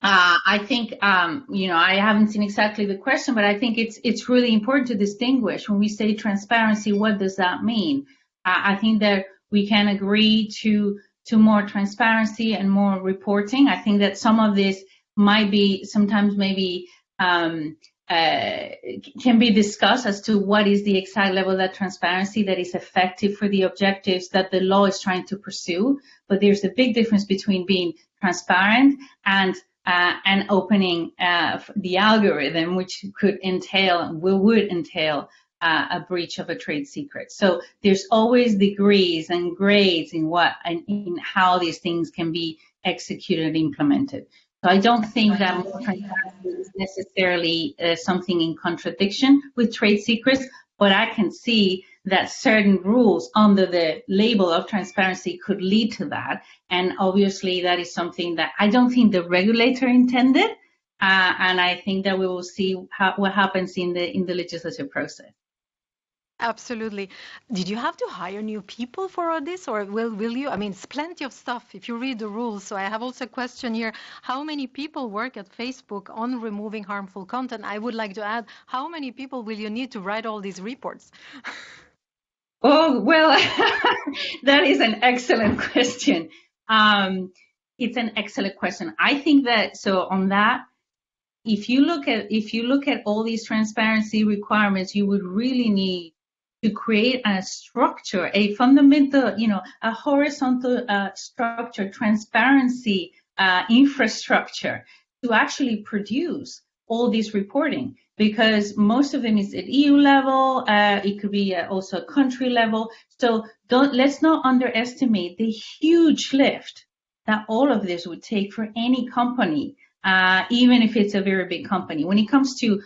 I think, I haven't seen exactly the question, but I think it's really important to distinguish. When we say transparency, what does that mean? I think that we can agree to more transparency and more reporting. I think that some of this might be sometimes maybe can be discussed as to what is the exact level of that transparency that is effective for the objectives that the law is trying to pursue. But there's a big difference between being transparent and opening the algorithm, which would entail a breach of a trade secret. So there's always degrees and grades in how these things can be executed and implemented. So I don't think that more transparency is necessarily something in contradiction with trade secrets, but I can see that certain rules under the label of transparency could lead to that. And obviously that is something that I don't think the regulator intended. And I think that we will see what happens in the legislative process. Absolutely. Did you have to hire new people for all this, or will you? I mean, it's plenty of stuff if you read the rules. So I have also a question here. How many people work at Facebook on removing harmful content? I would like to add, how many people will you need to write all these reports? Oh, well, that is an excellent question. It's an excellent question. I think that, so on that, if you look at all these transparency requirements, you would really need to create a structure, a fundamental, a horizontal structure, transparency infrastructure to actually produce all this reporting, because most of them is at EU level. It could be also a country level. So let's not underestimate the huge lift that all of this would take for any company, even if it's a very big company. When it comes to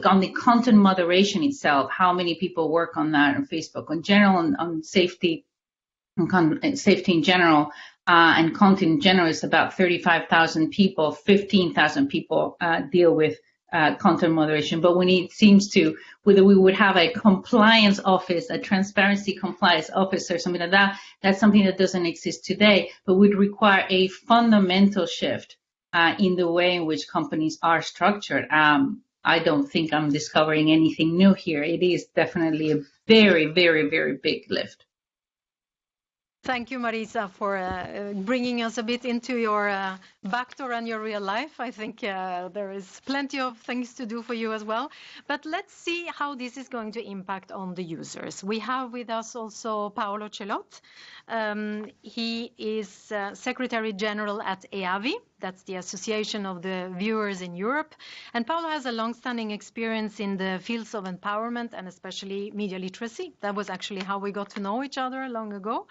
on the content moderation itself, how many people work on that on Facebook, in general, on safety, safety in general, and content in general is about 35,000 people, 15,000 people deal with content moderation. But when it seems to whether we would have a compliance office, a transparency compliance office or something like that, that's something that doesn't exist today, but would require a fundamental shift in the way in which companies are structured. I don't think I'm discovering anything new here. It is definitely a very, very, very big lift. Thank you, Marisa, for bringing us a bit into your backdoor and your real life. I think there is plenty of things to do for you as well. But let's see how this is going to impact on the users. We have with us also Paolo Celot. He is Secretary General at EAVI. That's the Association of the Viewers in Europe. And Paolo has a long-standing experience in the fields of empowerment and especially media literacy. That was actually how we got to know each other long ago.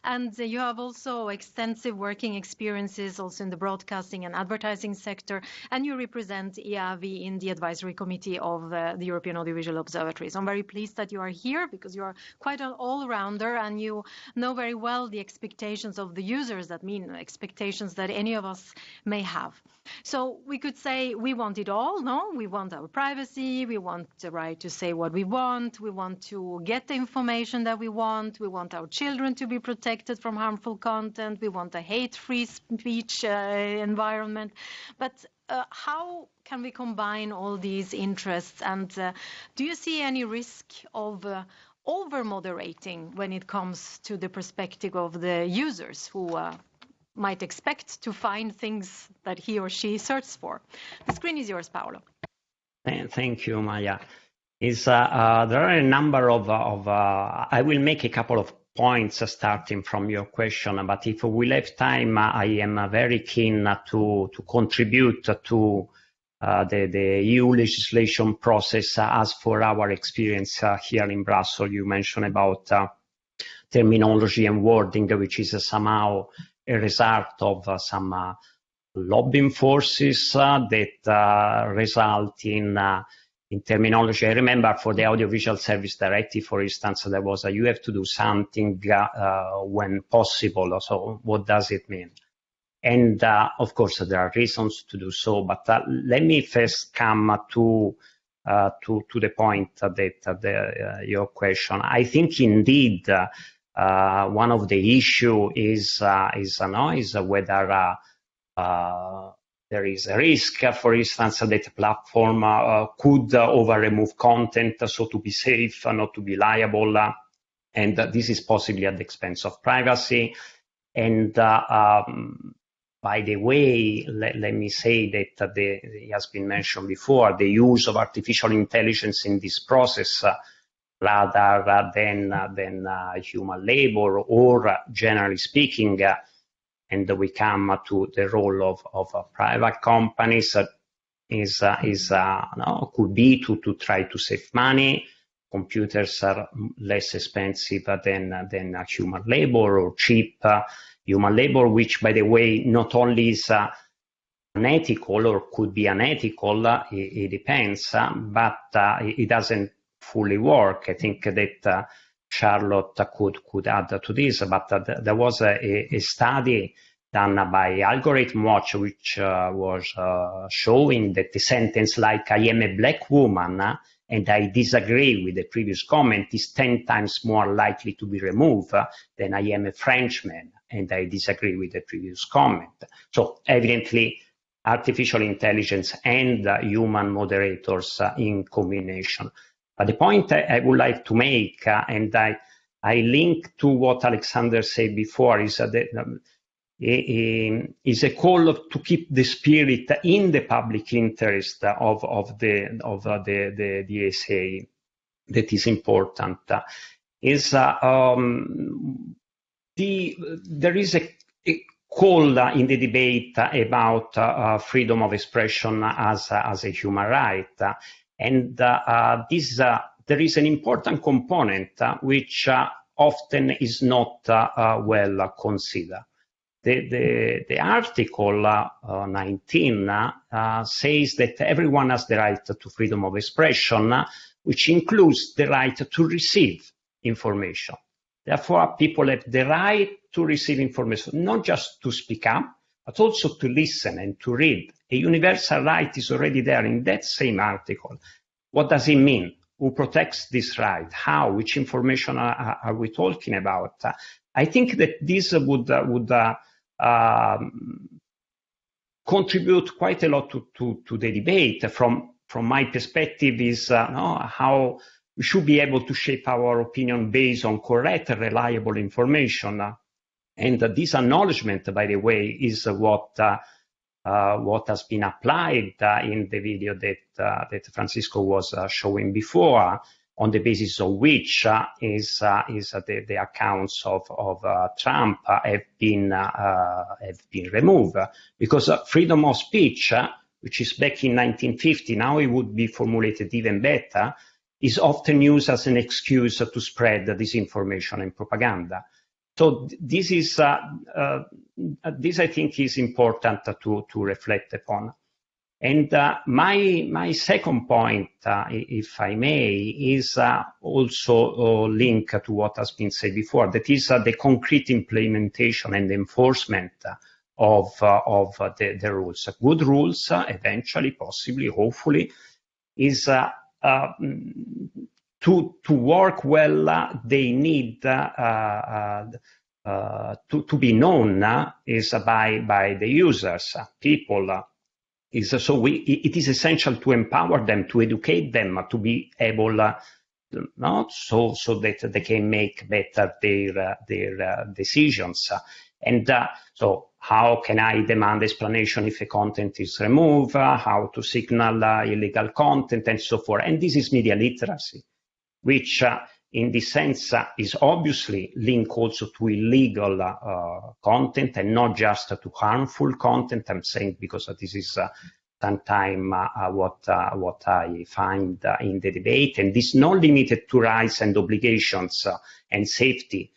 And you have also extensive working experiences also in the broadcasting and advertising sector. And you represent EAVI in the advisory committee of the European Audiovisual Observatory. So I'm very pleased that you are here because you are quite an all-rounder and you know very well the expectations of the users, that mean expectations that any of us may have. So we could say we want it all, no? We want our privacy, we want the right to say what we want to get the information that we want our children to be protected from harmful content, we want a hate-free speech environment. But how can we combine all these interests? And do you see any risk of over-moderating when it comes to the perspective of the users who might expect to find things that he or she searches for? The screen is yours, Paolo. Thank you, Maya. There are a number of I will make a couple of points starting from your question, but if we have time, I am very keen to contribute to the EU legislation process as for our experience here in Brussels. You mentioned about terminology and wording, which is somehow a result of some lobbying forces that result in terminology. I remember for the Audiovisual Service Directive, for instance, there was you have to do something when possible. So what does it mean? And of course, there are reasons to do so. But let me first come to the point that your question. I think indeed one of the issue is whether there is a risk, for instance, that a platform could over-remove content, so to be safe, not to be liable, and this is possibly at the expense of privacy. And by the way, let me say that it has been mentioned before, the use of artificial intelligence in this process rather than human labor, or generally speaking, and we come to the role of private companies, could be to try to save money. Computers are less expensive than human labor, or cheap human labor, which, by the way, not only is unethical or could be unethical, it depends, but it doesn't fully work. I think that Charlotte could add to this, but there was a study done by Algorithm Watch, which was showing that the sentence like "I am a black woman and I disagree with the previous comment" is 10 times more likely to be removed than "I am a Frenchman and I disagree with the previous comment." So evidently, artificial intelligence and human moderators in combination. But the point I would like to make, and I link to what Alexander said before, is that is a call to keep the spirit in the public interest of the DSA. that is important is there is a call in the debate about freedom of expression as a human right, and there is an important component which often is not well considered. The article 19 says that everyone has the right to freedom of expression, which includes the right to receive information. Therefore, people have the right to receive information, not just to speak up, but also to listen and to read. A universal right is already there in that same article. What does it mean? Who protects this right? How? Which information are we talking about? I think that this would contribute quite a lot to the debate. From my perspective, is how we should be able to shape our opinion based on correct and reliable information. And this acknowledgement, by the way, is what has been applied in the video that Francisco was showing before, on the basis of which the accounts of Trump have been removed, because freedom of speech, which is back in 1950, now it would be formulated even better, is often used as an excuse to spread disinformation and propaganda. So this I think is important to reflect upon. And my second point, if I may, is also linked to what has been said before. That is the concrete implementation and enforcement of the rules. Good rules, eventually, possibly, hopefully, is to work well. They need to be known is by the users, people. So it is essential to empower them, to educate them, to be able so that they can make better their decisions. And so how can I demand explanation if a content is removed, how to signal illegal content, and so forth. And this is media literacy, which in this sense is obviously linked also to illegal content and not just to harmful content. I'm saying because this is sometimes what I find in the debate, and this is not limited to rights and obligations and safety.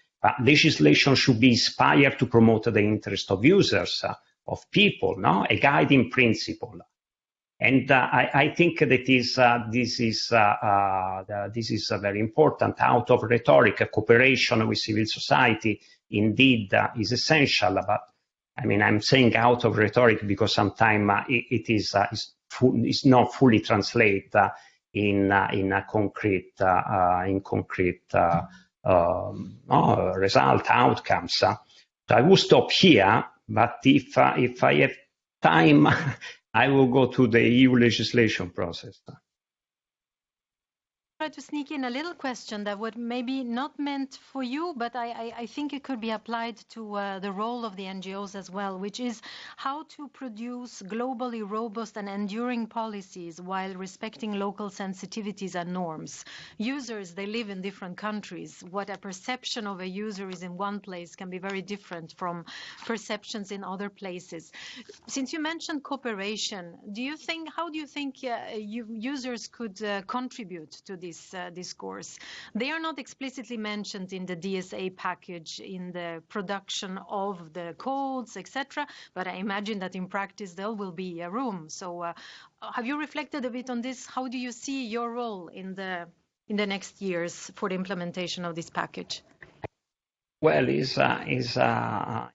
Legislation should be inspired to promote the interest of users, of people, a guiding principle. And I think that this is very important. Out of rhetoric, cooperation with civil society indeed is essential. But I mean, I'm saying out of rhetoric because sometimes it is not fully translated in concrete result outcomes. So I will stop here. But if I have time, I will go to the EU legislation process. Try to sneak in a little question that would maybe not meant for you, but I think it could be applied to the role of the NGOs as well, which is how to produce globally robust and enduring policies while respecting local sensitivities and norms. Users, they live in different countries. What a perception of a user is in one place can be very different from perceptions in other places. Since you mentioned cooperation, how do you think users could contribute to this discourse? They are not explicitly mentioned in the DSA package, in the production of the codes, etc. But I imagine that in practice there will be a room. So have you reflected a bit on this? How do you see your role in the next years for the implementation of this package? Well, is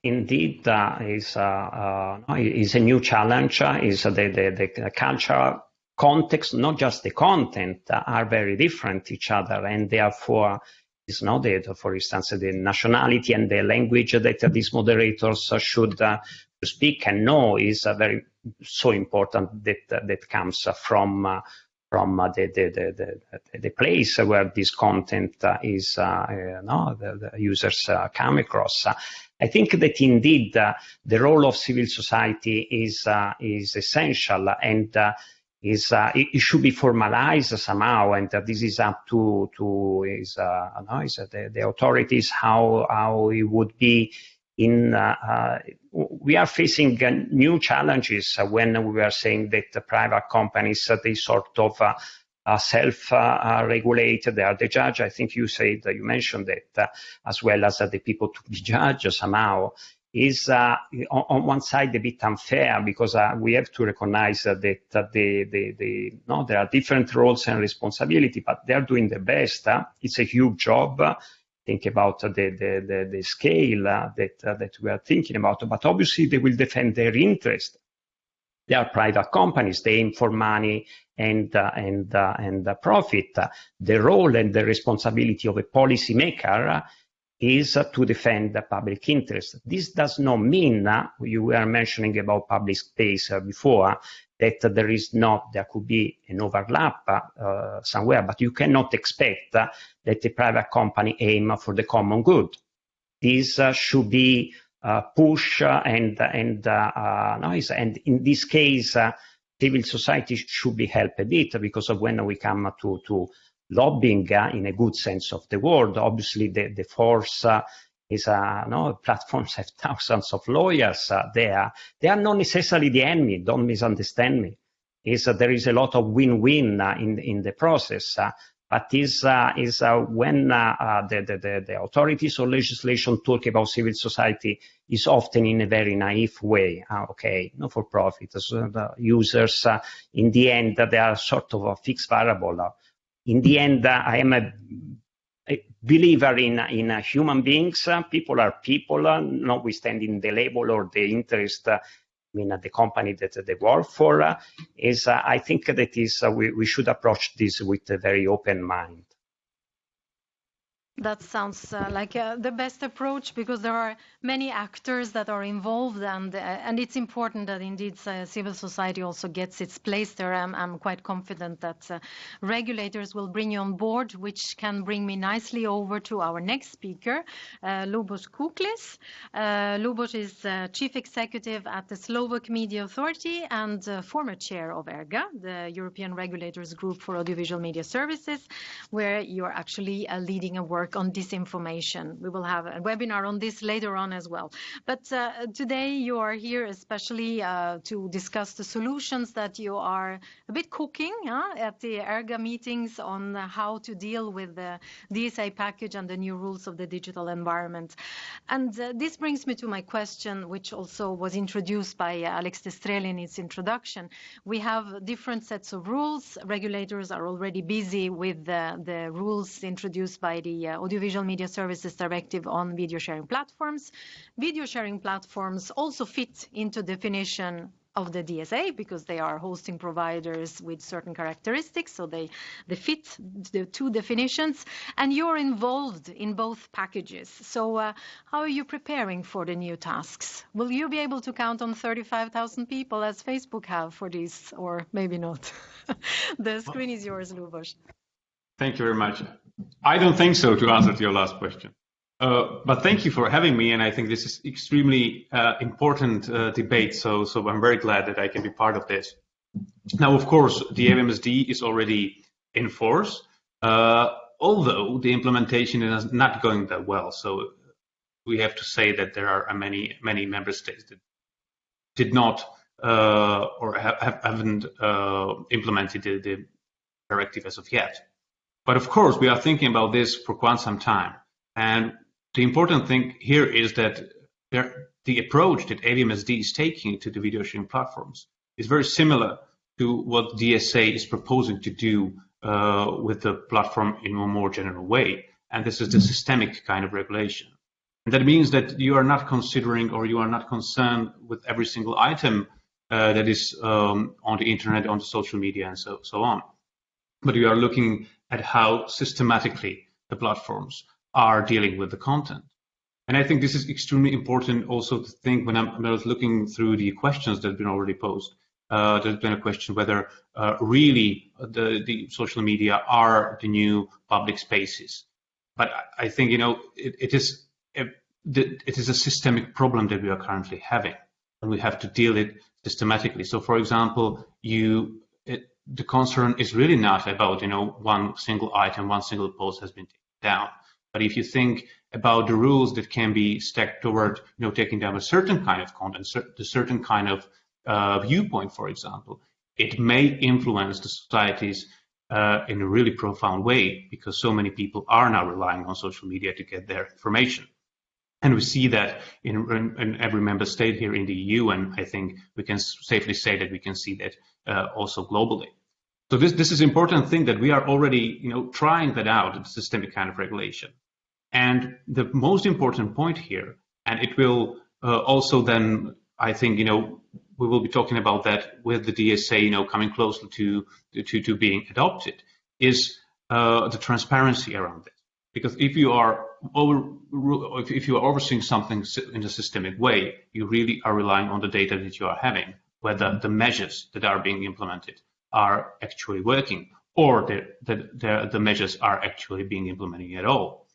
indeed is a new challenge. Is the cultural context, not just the content, are very different each other, and therefore it's not that, for instance, the nationality and the language that these moderators should speak and know is very so important that comes from the place where this content is the users come across. I think that indeed the role of civil society is essential, and it should be formalized somehow, and this is up to the authorities how it would be. We are facing new challenges when we are saying that the private companies they sort of self-regulate. They are the judge. I think you mentioned that as well as the people to be judged somehow. Is on one side a bit unfair, because we have to recognize that there are different roles and responsibility, but they are doing their best. It's a huge job. Think about the scale that we are thinking about, but obviously they will defend their interest. They are private companies. They aim for money and profit. The role and the responsibility of a policymaker is to defend the public interest. This does not mean, you were mentioning about public space before, that there could be an overlap somewhere, but you cannot expect that a private company aim for the common good. This should be push and noise, and in this case, civil society should be helped a bit, because of when we come to lobbying in a good sense of the word. Obviously, the force is platforms have thousands of lawyers there. They are not necessarily the enemy. Don't misunderstand me. There is a lot of win-win in the process. But when the authorities or legislation talk about civil society, is often in a very naive way. Not for profit. So the users, in the end, they are sort of a fixed variable. In the end, I am a believer in human beings. People are people, notwithstanding the label or the interest. The company that they work for I think that we should approach this with a very open mind. That sounds like the best approach, because there are many actors that are involved, and it's important that indeed civil society also gets its place there. I'm quite confident that regulators will bring you on board, which can bring me nicely over to our next speaker, Lubos Kuklis. Lubos is Chief Executive at the Slovak Media Authority and former chair of ERGA, the European Regulators Group for Audiovisual Media Services, where you're actually leading a work on disinformation. We will have a webinar on this later on as well. But today you are here especially to discuss the solutions that you are a bit cooking at the ERGA meetings on how to deal with the DSA package and the new rules of the digital environment. And this brings me to my question, which also was introduced by Alex Destrelli in its introduction. We have different sets of rules. Regulators are already busy with the rules introduced by the Audiovisual Media Services Directive on video sharing platforms. Video sharing platforms also fit into definition of the DSA because they are hosting providers with certain characteristics, so they fit the two definitions, and you're involved in both packages. So how are you preparing for the new tasks? Will you be able to count on 35,000 people as Facebook have for this, or maybe not? The screen is yours, Lubos. Thank you very much. I don't think so, to answer to your last question. But thank you for having me, and I think this is extremely important debate, so I'm very glad that I can be part of this. Now, of course, the AVMSD is already in force, although the implementation is not going that well. So we have to say that there are many member states that did not or haven't implemented the directive as of yet. But of course, we are thinking about this for quite some time. And the important thing here is that the approach that AVMSD is taking to the video sharing platforms is very similar to what DSA is proposing to do with the platform in a more general way. And this is the systemic kind of regulation. And that means that you are not considering, or you are not concerned with every single item that is on the internet, on the social media, and so on. But you are looking at how systematically the platforms are dealing with the content. And I think this is extremely important also to think when I was looking through the questions that have been already posed. There's been a question whether really the social media are the new public spaces. But I think, it is a systemic problem that we are currently having, and we have to deal it systematically. So, for example, the concern is really not about, one single item, one single post has been taken down. But if you think about the rules that can be stacked toward, taking down a certain kind of content, a certain kind of viewpoint, for example, it may influence the societies in a really profound way, because so many people are now relying on social media to get their information. And we see that in every member state here in the EU, and I think we can safely say that we can see that also globally. So this is an important thing that we are already, trying that out, the systemic kind of regulation. And the most important point here, and it will also then, I think, we will be talking about that with the DSA, coming closer to being adopted, is the transparency around it. Because if you are overseeing something in a systemic way, you really are relying on the data that you are having, whether the measures that are being implemented are actually working, or the measures are actually being implemented at all.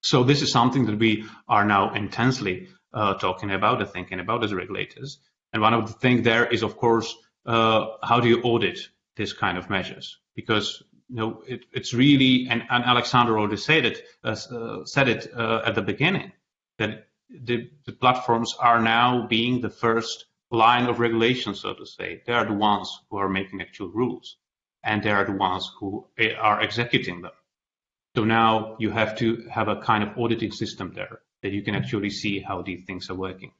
So this is something that we are now intensely talking about and thinking about as regulators. And one of the things there is, of course, how do you audit this kind of measures? Because it's really, and Alexander already said it at the beginning, that the platforms are now being the first line of regulation, so to say. They are the ones who are making actual rules, and they are the ones who are executing them. So now you have to have a kind of auditing system there that you can actually see how these things are working.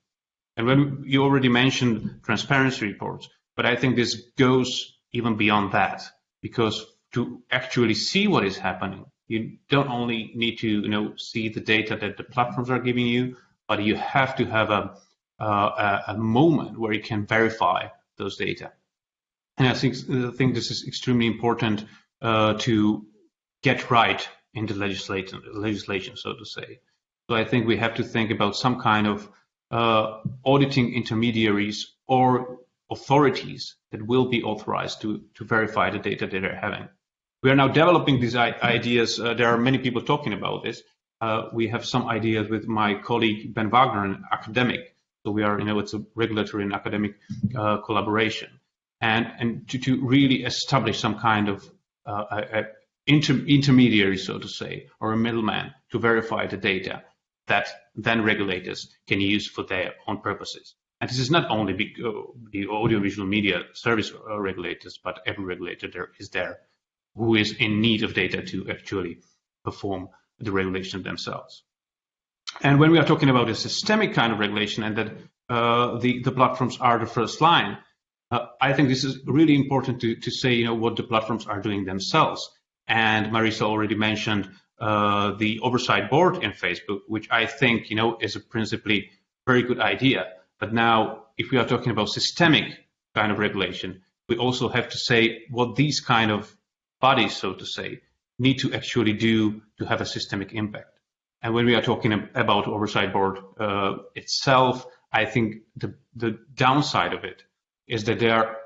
And when you already mentioned transparency reports, but I think this goes even beyond that, because to actually see what is happening, you don't only need to see the data that the platforms are giving you, but you have to have a moment where you can verify those data. And I think this is extremely important to get right in the legislation, so to say. So I think we have to think about some kind of auditing intermediaries or authorities that will be authorized to verify the data that they're having. We are now developing these ideas. There are many people talking about this. We have some ideas with my colleague Ben Wagner, an academic. So we are, it's a regulatory and academic collaboration, and to really establish some kind of intermediary, so to say, or a middleman to verify the data that then regulators can use for their own purposes. And this is not only the audiovisual media service regulators, but every regulator there who is in need of data to actually perform the regulation themselves. And when we are talking about a systemic kind of regulation, and that the platforms are the first line, I think this is really important to say, what the platforms are doing themselves. And Marisa already mentioned the oversight board in Facebook, which I think, is a principally very good idea. But now, if we are talking about systemic kind of regulation, we also have to say what these kind of bodies, so to say, need to actually do to have a systemic impact. And when we are talking about oversight board itself, I think the downside of it is that they are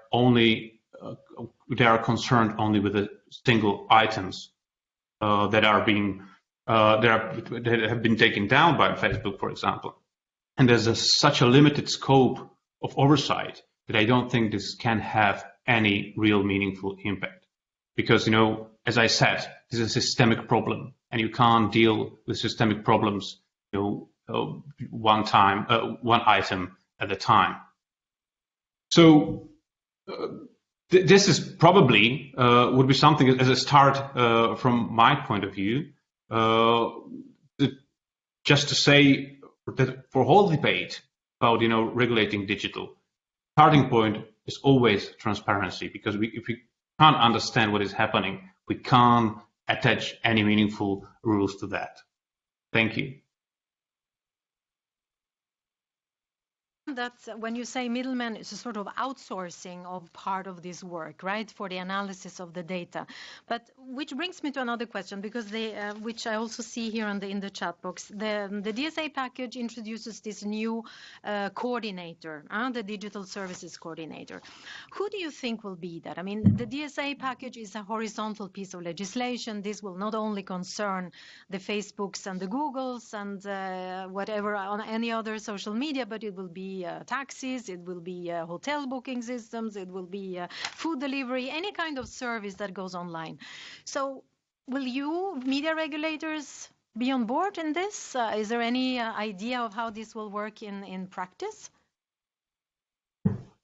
concerned only with the single items that have been taken down by Facebook, for example. And there's such a limited scope of oversight that I don't think this can have any real meaningful impact. Because, as I said, this is a systemic problem, and you can't deal with systemic problems, one item at a time. So this is probably would be something as a start from my point of view, just to say that for whole debate about regulating digital, starting point is always transparency, because if we can't understand what is happening, we can't attach any meaningful rules to that. Thank you. That's when you say middleman, it's a sort of outsourcing of part of this work, right, for the analysis of the data. But which brings me to another question, because which I also see here in the chat box, the DSA package introduces this new coordinator, the digital services coordinator. Who do you think will be that? I mean, the DSA package is a horizontal piece of legislation. This will not only concern the Facebooks and the Googles and whatever on any other social media, but it will be be taxis, it will be hotel booking systems, it will be food delivery, any kind of service that goes online. So will you, media regulators, be on board in this? Is there any idea of how this will work in practice?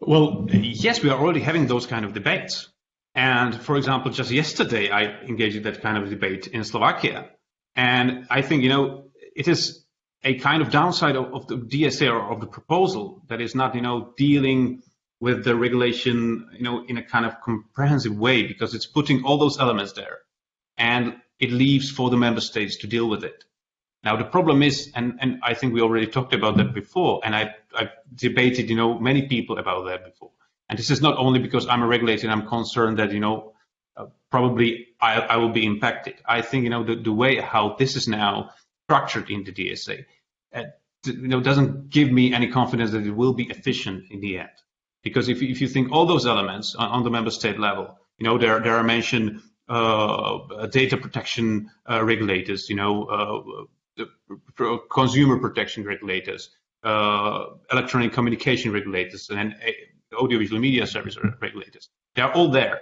Well, yes, we are already having those kind of debates. And for example, just yesterday, I engaged in that kind of debate in Slovakia. And I think, it is a kind of downside of the DSA or of the proposal that is not, dealing with the regulation, in a kind of comprehensive way, because it's putting all those elements there and it leaves for the member states to deal with it. Now, the problem is, and I think we already talked about that before, and I've debated, many people about that before. And this is not only because I'm a regulator and I'm concerned that, probably I will be impacted. I think, the way how this is now structured in the DSA, doesn't give me any confidence that it will be efficient in the end. Because if you think all those elements on the member state level, there are mentioned data protection regulators, consumer protection regulators, electronic communication regulators, and audiovisual media service regulators. They are all there.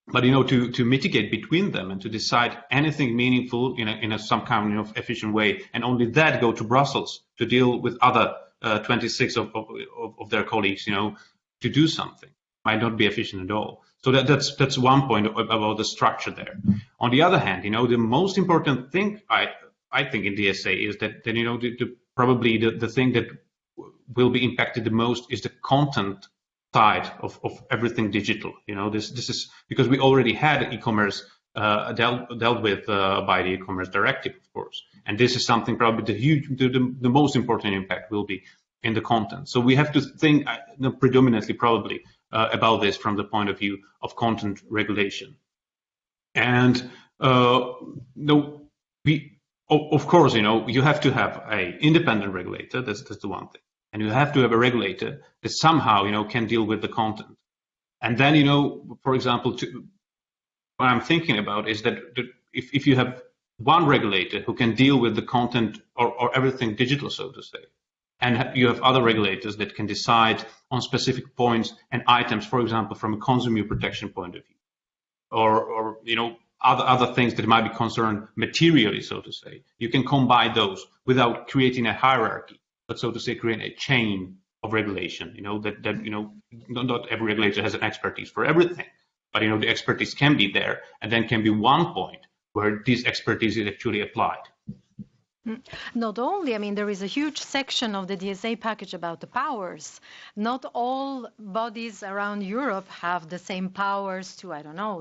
But to mitigate between them and to decide anything meaningful in some kind of efficient way, and only that go to Brussels to deal with other 26 of their colleagues, to do something, might not be efficient at all. So that's one point about the structure there. On the other hand, the most important thing I think in DSA is that probably the thing that will be impacted the most is the content side of everything digital. This is because we already had e-commerce dealt with by the e-commerce directive, of course, and this is something probably the most important impact will be in the content. So we have to think predominantly probably about this from the point of view of content regulation. And of course, you have to have an independent regulator. That's the one thing. And you have to have a regulator that somehow, can deal with the content. And then, for example, what I'm thinking about is that if you have one regulator who can deal with the content or everything digital, so to say, and you have other regulators that can decide on specific points and items, for example, from a consumer protection point of view, or other things that might be concerned materially, so to say, you can combine those without creating a hierarchy, but so to say, create a chain of regulation. Not every regulator has an expertise for everything, but the expertise can be there, and then can be one point where this expertise is actually applied. Not only, there is a huge section of the DSA package about the powers. Not all bodies around Europe have the same powers to,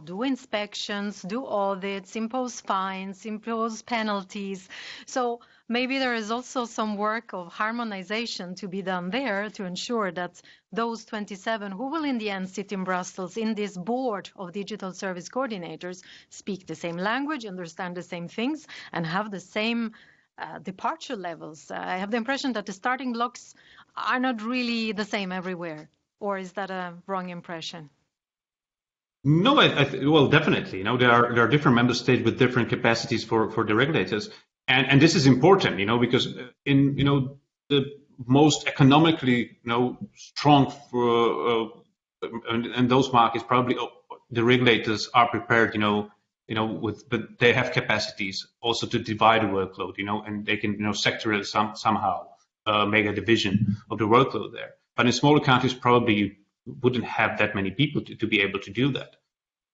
do inspections, do audits, impose fines, impose penalties. So maybe there is also some work of harmonization to be done there to ensure that those 27 who will in the end sit in Brussels in this board of digital service coordinators speak the same language, understand the same things, and have the same departure levels. I have the impression that the starting blocks are not really the same everywhere. Or is that a wrong impression? No, well, definitely. There are different member states with different capacities for the regulators, and this is important. Because in the most economically strong and those markets, probably the regulators are prepared. But they have capacities also to divide the workload, and they can, sector it somehow, make a division of the workload there. But in smaller countries, probably you wouldn't have that many people to be able to do that.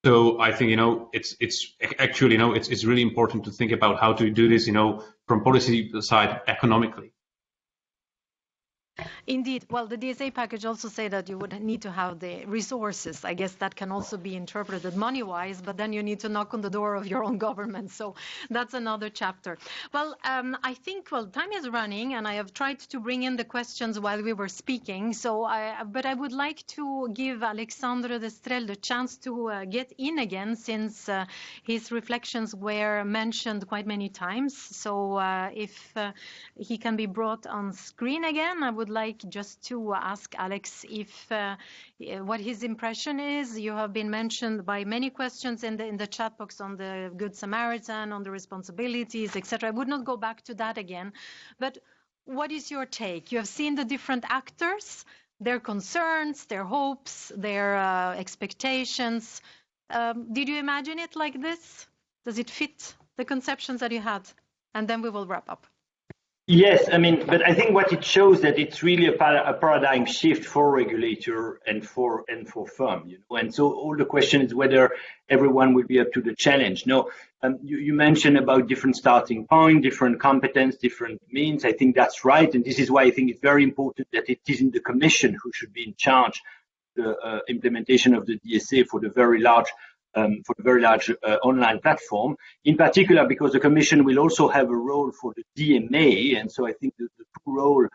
So I think, it's actually, it's really important to think about how to do this, from policy side economically. Indeed. Well, the DSA package also say that you would need to have the resources. I guess that can also be interpreted money-wise, but then you need to knock on the door of your own government. So that's another chapter. Well, I think, time is running, and I have tried to bring in the questions while we were speaking. But I would like to give Alexandre Destrel the chance to get in again, since his reflections were mentioned quite many times. So if he can be brought on screen again, I would like just to ask Alex if what his impression is. You have been mentioned by many questions in the chat box on the Good Samaritan, on the responsibilities, etc. I would not go back to that again, but what is your take? You have seen the different actors, their concerns, their hopes, their expectations. Did you imagine it like this? Does it fit the conceptions that you had? And then we will wrap up. Yes, I mean, but I think what it shows that it's really a paradigm shift for regulator and for firm, you know. And so all the question is whether everyone will be up to the challenge. No, you mentioned about different starting point, different competence, different means. I think that's right, and this is why I think it's very important that it isn't the Commission who should be in charge the implementation of the DSA for the very large online platform, in particular because the Commission will also have a role for the DMA, and so I think the two roles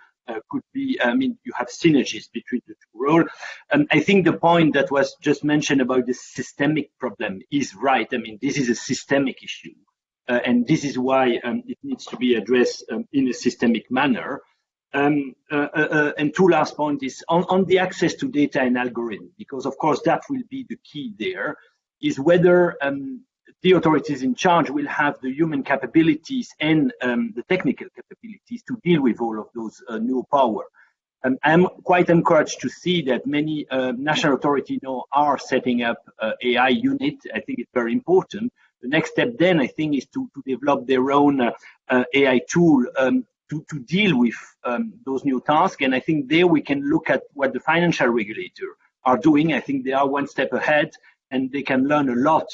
could be, I mean, you have synergies between the two roles. I think the point that was just mentioned about the systemic problem is right. I mean, this is a systemic issue, and this is why it needs to be addressed in a systemic manner. And two last points is on the access to data and algorithm, because of course that will be the key there, is whether the authorities in charge will have the human capabilities and the technical capabilities to deal with all of those new power. I'm quite encouraged to see that many national authorities now are setting up AI unit. I think it's very important. The next step then, I think, is to develop their own AI tool to deal with those new tasks. And I think there we can look at what the financial regulator are doing. I think they are one step ahead, and they can learn a lot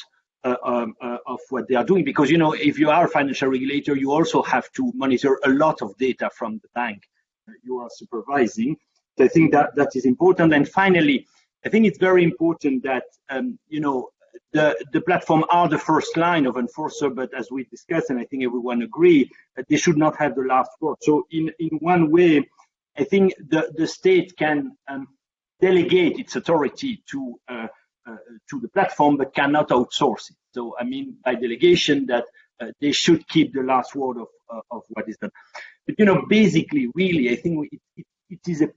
of what they are doing. Because, you know, if you are a financial regulator, you also have to monitor a lot of data from the bank you are supervising. So I think that is important. And finally, I think it's very important that, you know, the platform are the first line of enforcer, but as we discussed, and I think everyone agree, that they should not have the last word. So in one way, I think the state can delegate its authority to the platform, but cannot outsource it. So I mean, by delegation, that they should keep the last word of what is done. But, you know, basically, really, I think it is a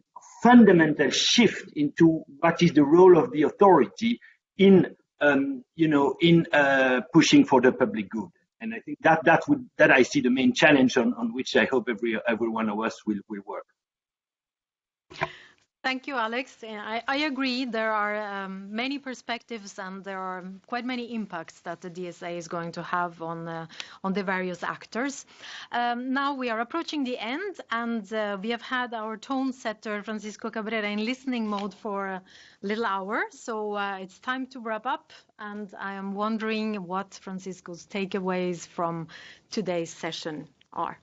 fundamental shift into what is the role of the authority in, you know, in pushing for the public good. And I think that I see the main challenge on which I hope every one of us will work. Thank you, Alex. I agree. There are many perspectives, and there are quite many impacts that the DSA is going to have on the various actors. Now we are approaching the end, and we have had our tone setter, Francisco Cabrera, in listening mode for a little hour. So it's time to wrap up, and I am wondering what Francisco's takeaways from today's session are.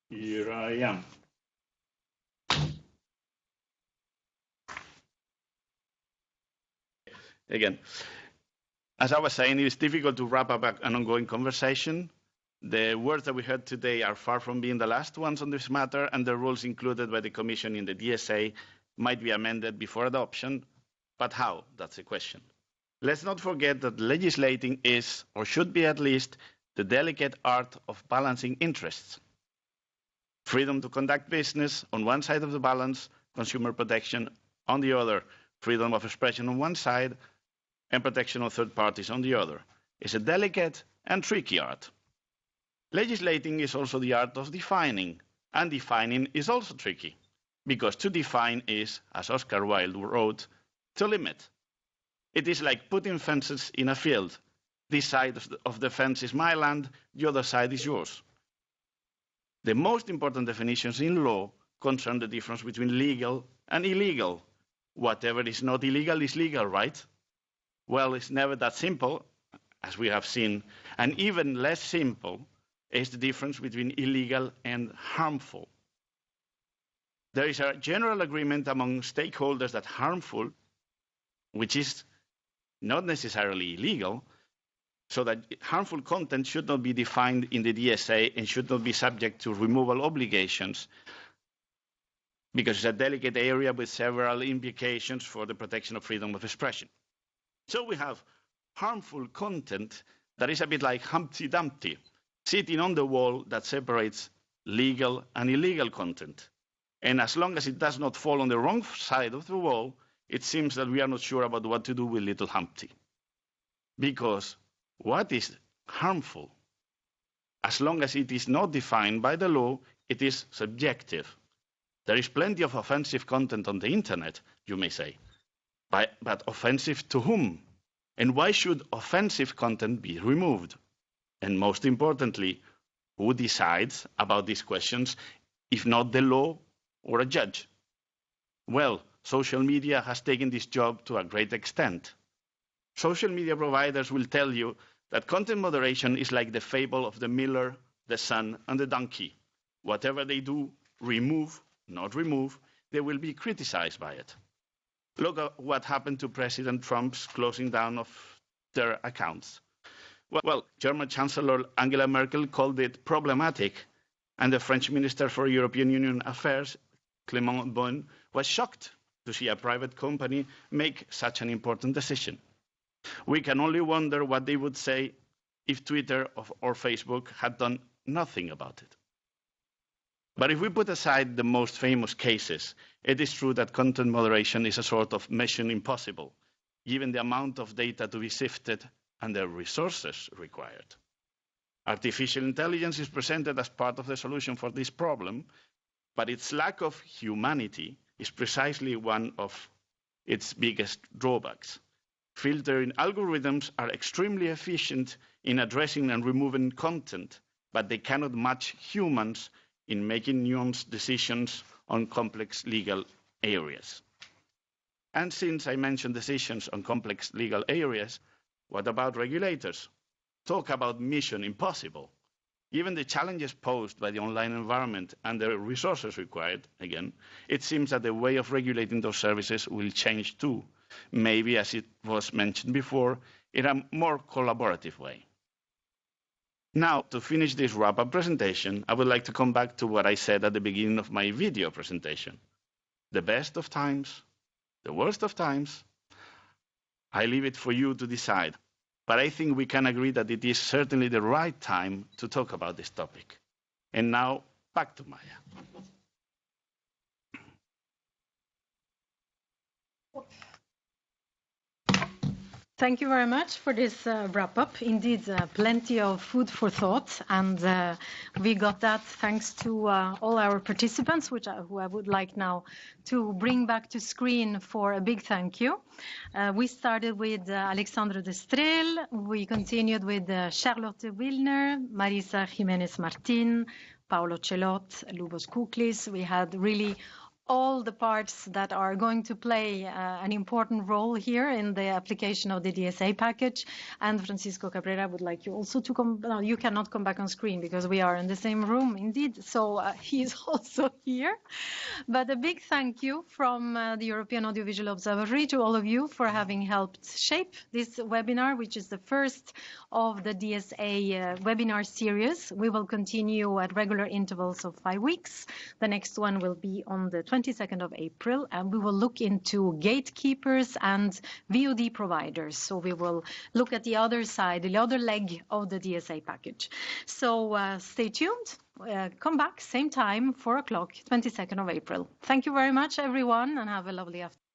Here I am. Again, as I was saying, it's difficult to wrap up an ongoing conversation. The words that we heard today are far from being the last ones on this matter, and the rules included by the Commission in the DSA might be amended before adoption. But how? That's the question. Let's not forget that legislating is, or should be at least, the delicate art of balancing interests. Freedom to conduct business on one side of the balance, consumer protection on the other, freedom of expression on one side, and protection of third parties on the other. It's a delicate and tricky art. Legislating is also the art of defining, and defining is also tricky, because to define is, as Oscar Wilde wrote, to limit. It is like putting fences in a field. This side of the fence is my land, the other side is yours. The most important definitions in law concern the difference between legal and illegal. Whatever is not illegal is legal, right? Well, it's never that simple, as we have seen, and even less simple is the difference between illegal and harmful. There is a general agreement among stakeholders that harmful, which is not necessarily illegal, so that harmful content should not be defined in the DSA and should not be subject to removal obligations, because it's a delicate area with several implications for the protection of freedom of expression. So we have harmful content that is a bit like Humpty Dumpty, sitting on the wall that separates legal and illegal content. And as long as it does not fall on the wrong side of the wall, it seems that we are not sure about what to do with little Humpty. Because what is harmful? As long as it is not defined by the law, it is subjective. There is plenty of offensive content on the internet, you may say. But offensive to whom? And why should offensive content be removed? And most importantly, who decides about these questions, if not the law or a judge? Well, social media has taken this job to a great extent. Social media providers will tell you that content moderation is like the fable of the miller, the son, and the donkey. Whatever they do, remove, not remove, they will be criticized by it. Look at what happened to President Trump's closing down of their accounts. Well, German Chancellor Angela Merkel called it problematic, and the French Minister for European Union Affairs, Clément Beaune, was shocked to see a private company make such an important decision. We can only wonder what they would say if Twitter or Facebook had done nothing about it. But if we put aside the most famous cases, it is true that content moderation is a sort of mission impossible, given the amount of data to be sifted and the resources required. Artificial intelligence is presented as part of the solution for this problem, but its lack of humanity is precisely one of its biggest drawbacks. Filtering algorithms are extremely efficient in addressing and removing content, but they cannot match humans in making nuanced decisions on complex legal areas. And since I mentioned decisions on complex legal areas, what about regulators? Talk about mission impossible. Given the challenges posed by the online environment and the resources required, again, it seems that the way of regulating those services will change too, maybe, as it was mentioned before, in a more collaborative way. Now, to finish this wrap-up presentation, I would like to come back to what I said at the beginning of my video presentation. The best of times, the worst of times, I leave it for you to decide. But I think we can agree that it is certainly the right time to talk about this topic. And now, back to Maya. Thank you very much for this wrap-up. Indeed, plenty of food for thought, and we got that thanks to all our participants, who I would like now to bring back to screen for a big thank you. We started with Alexandre Destrel, we continued with Charlotte Wilner, Marisa Jimenez-Martin, Paolo Celot, Lubos Kuklis. We had really all the parts that are going to play an important role here in the application of the DSA package. And Francisco Cabrera, I would like you also to come. No, you cannot come back on screen because we are in the same room, indeed. So he is also here. But a big thank you from the European Audiovisual Observatory to all of you for having helped shape this webinar, which is the first of the DSA webinar series. We will continue at regular intervals of 5 weeks. The next one will be on the 22nd of April, and we will look into gatekeepers and VOD providers. So we will look at the other side, the other leg of the DSA package. So stay tuned. Come back, same time, 4 o'clock, 22nd of April. Thank you very much, everyone, and have a lovely afternoon.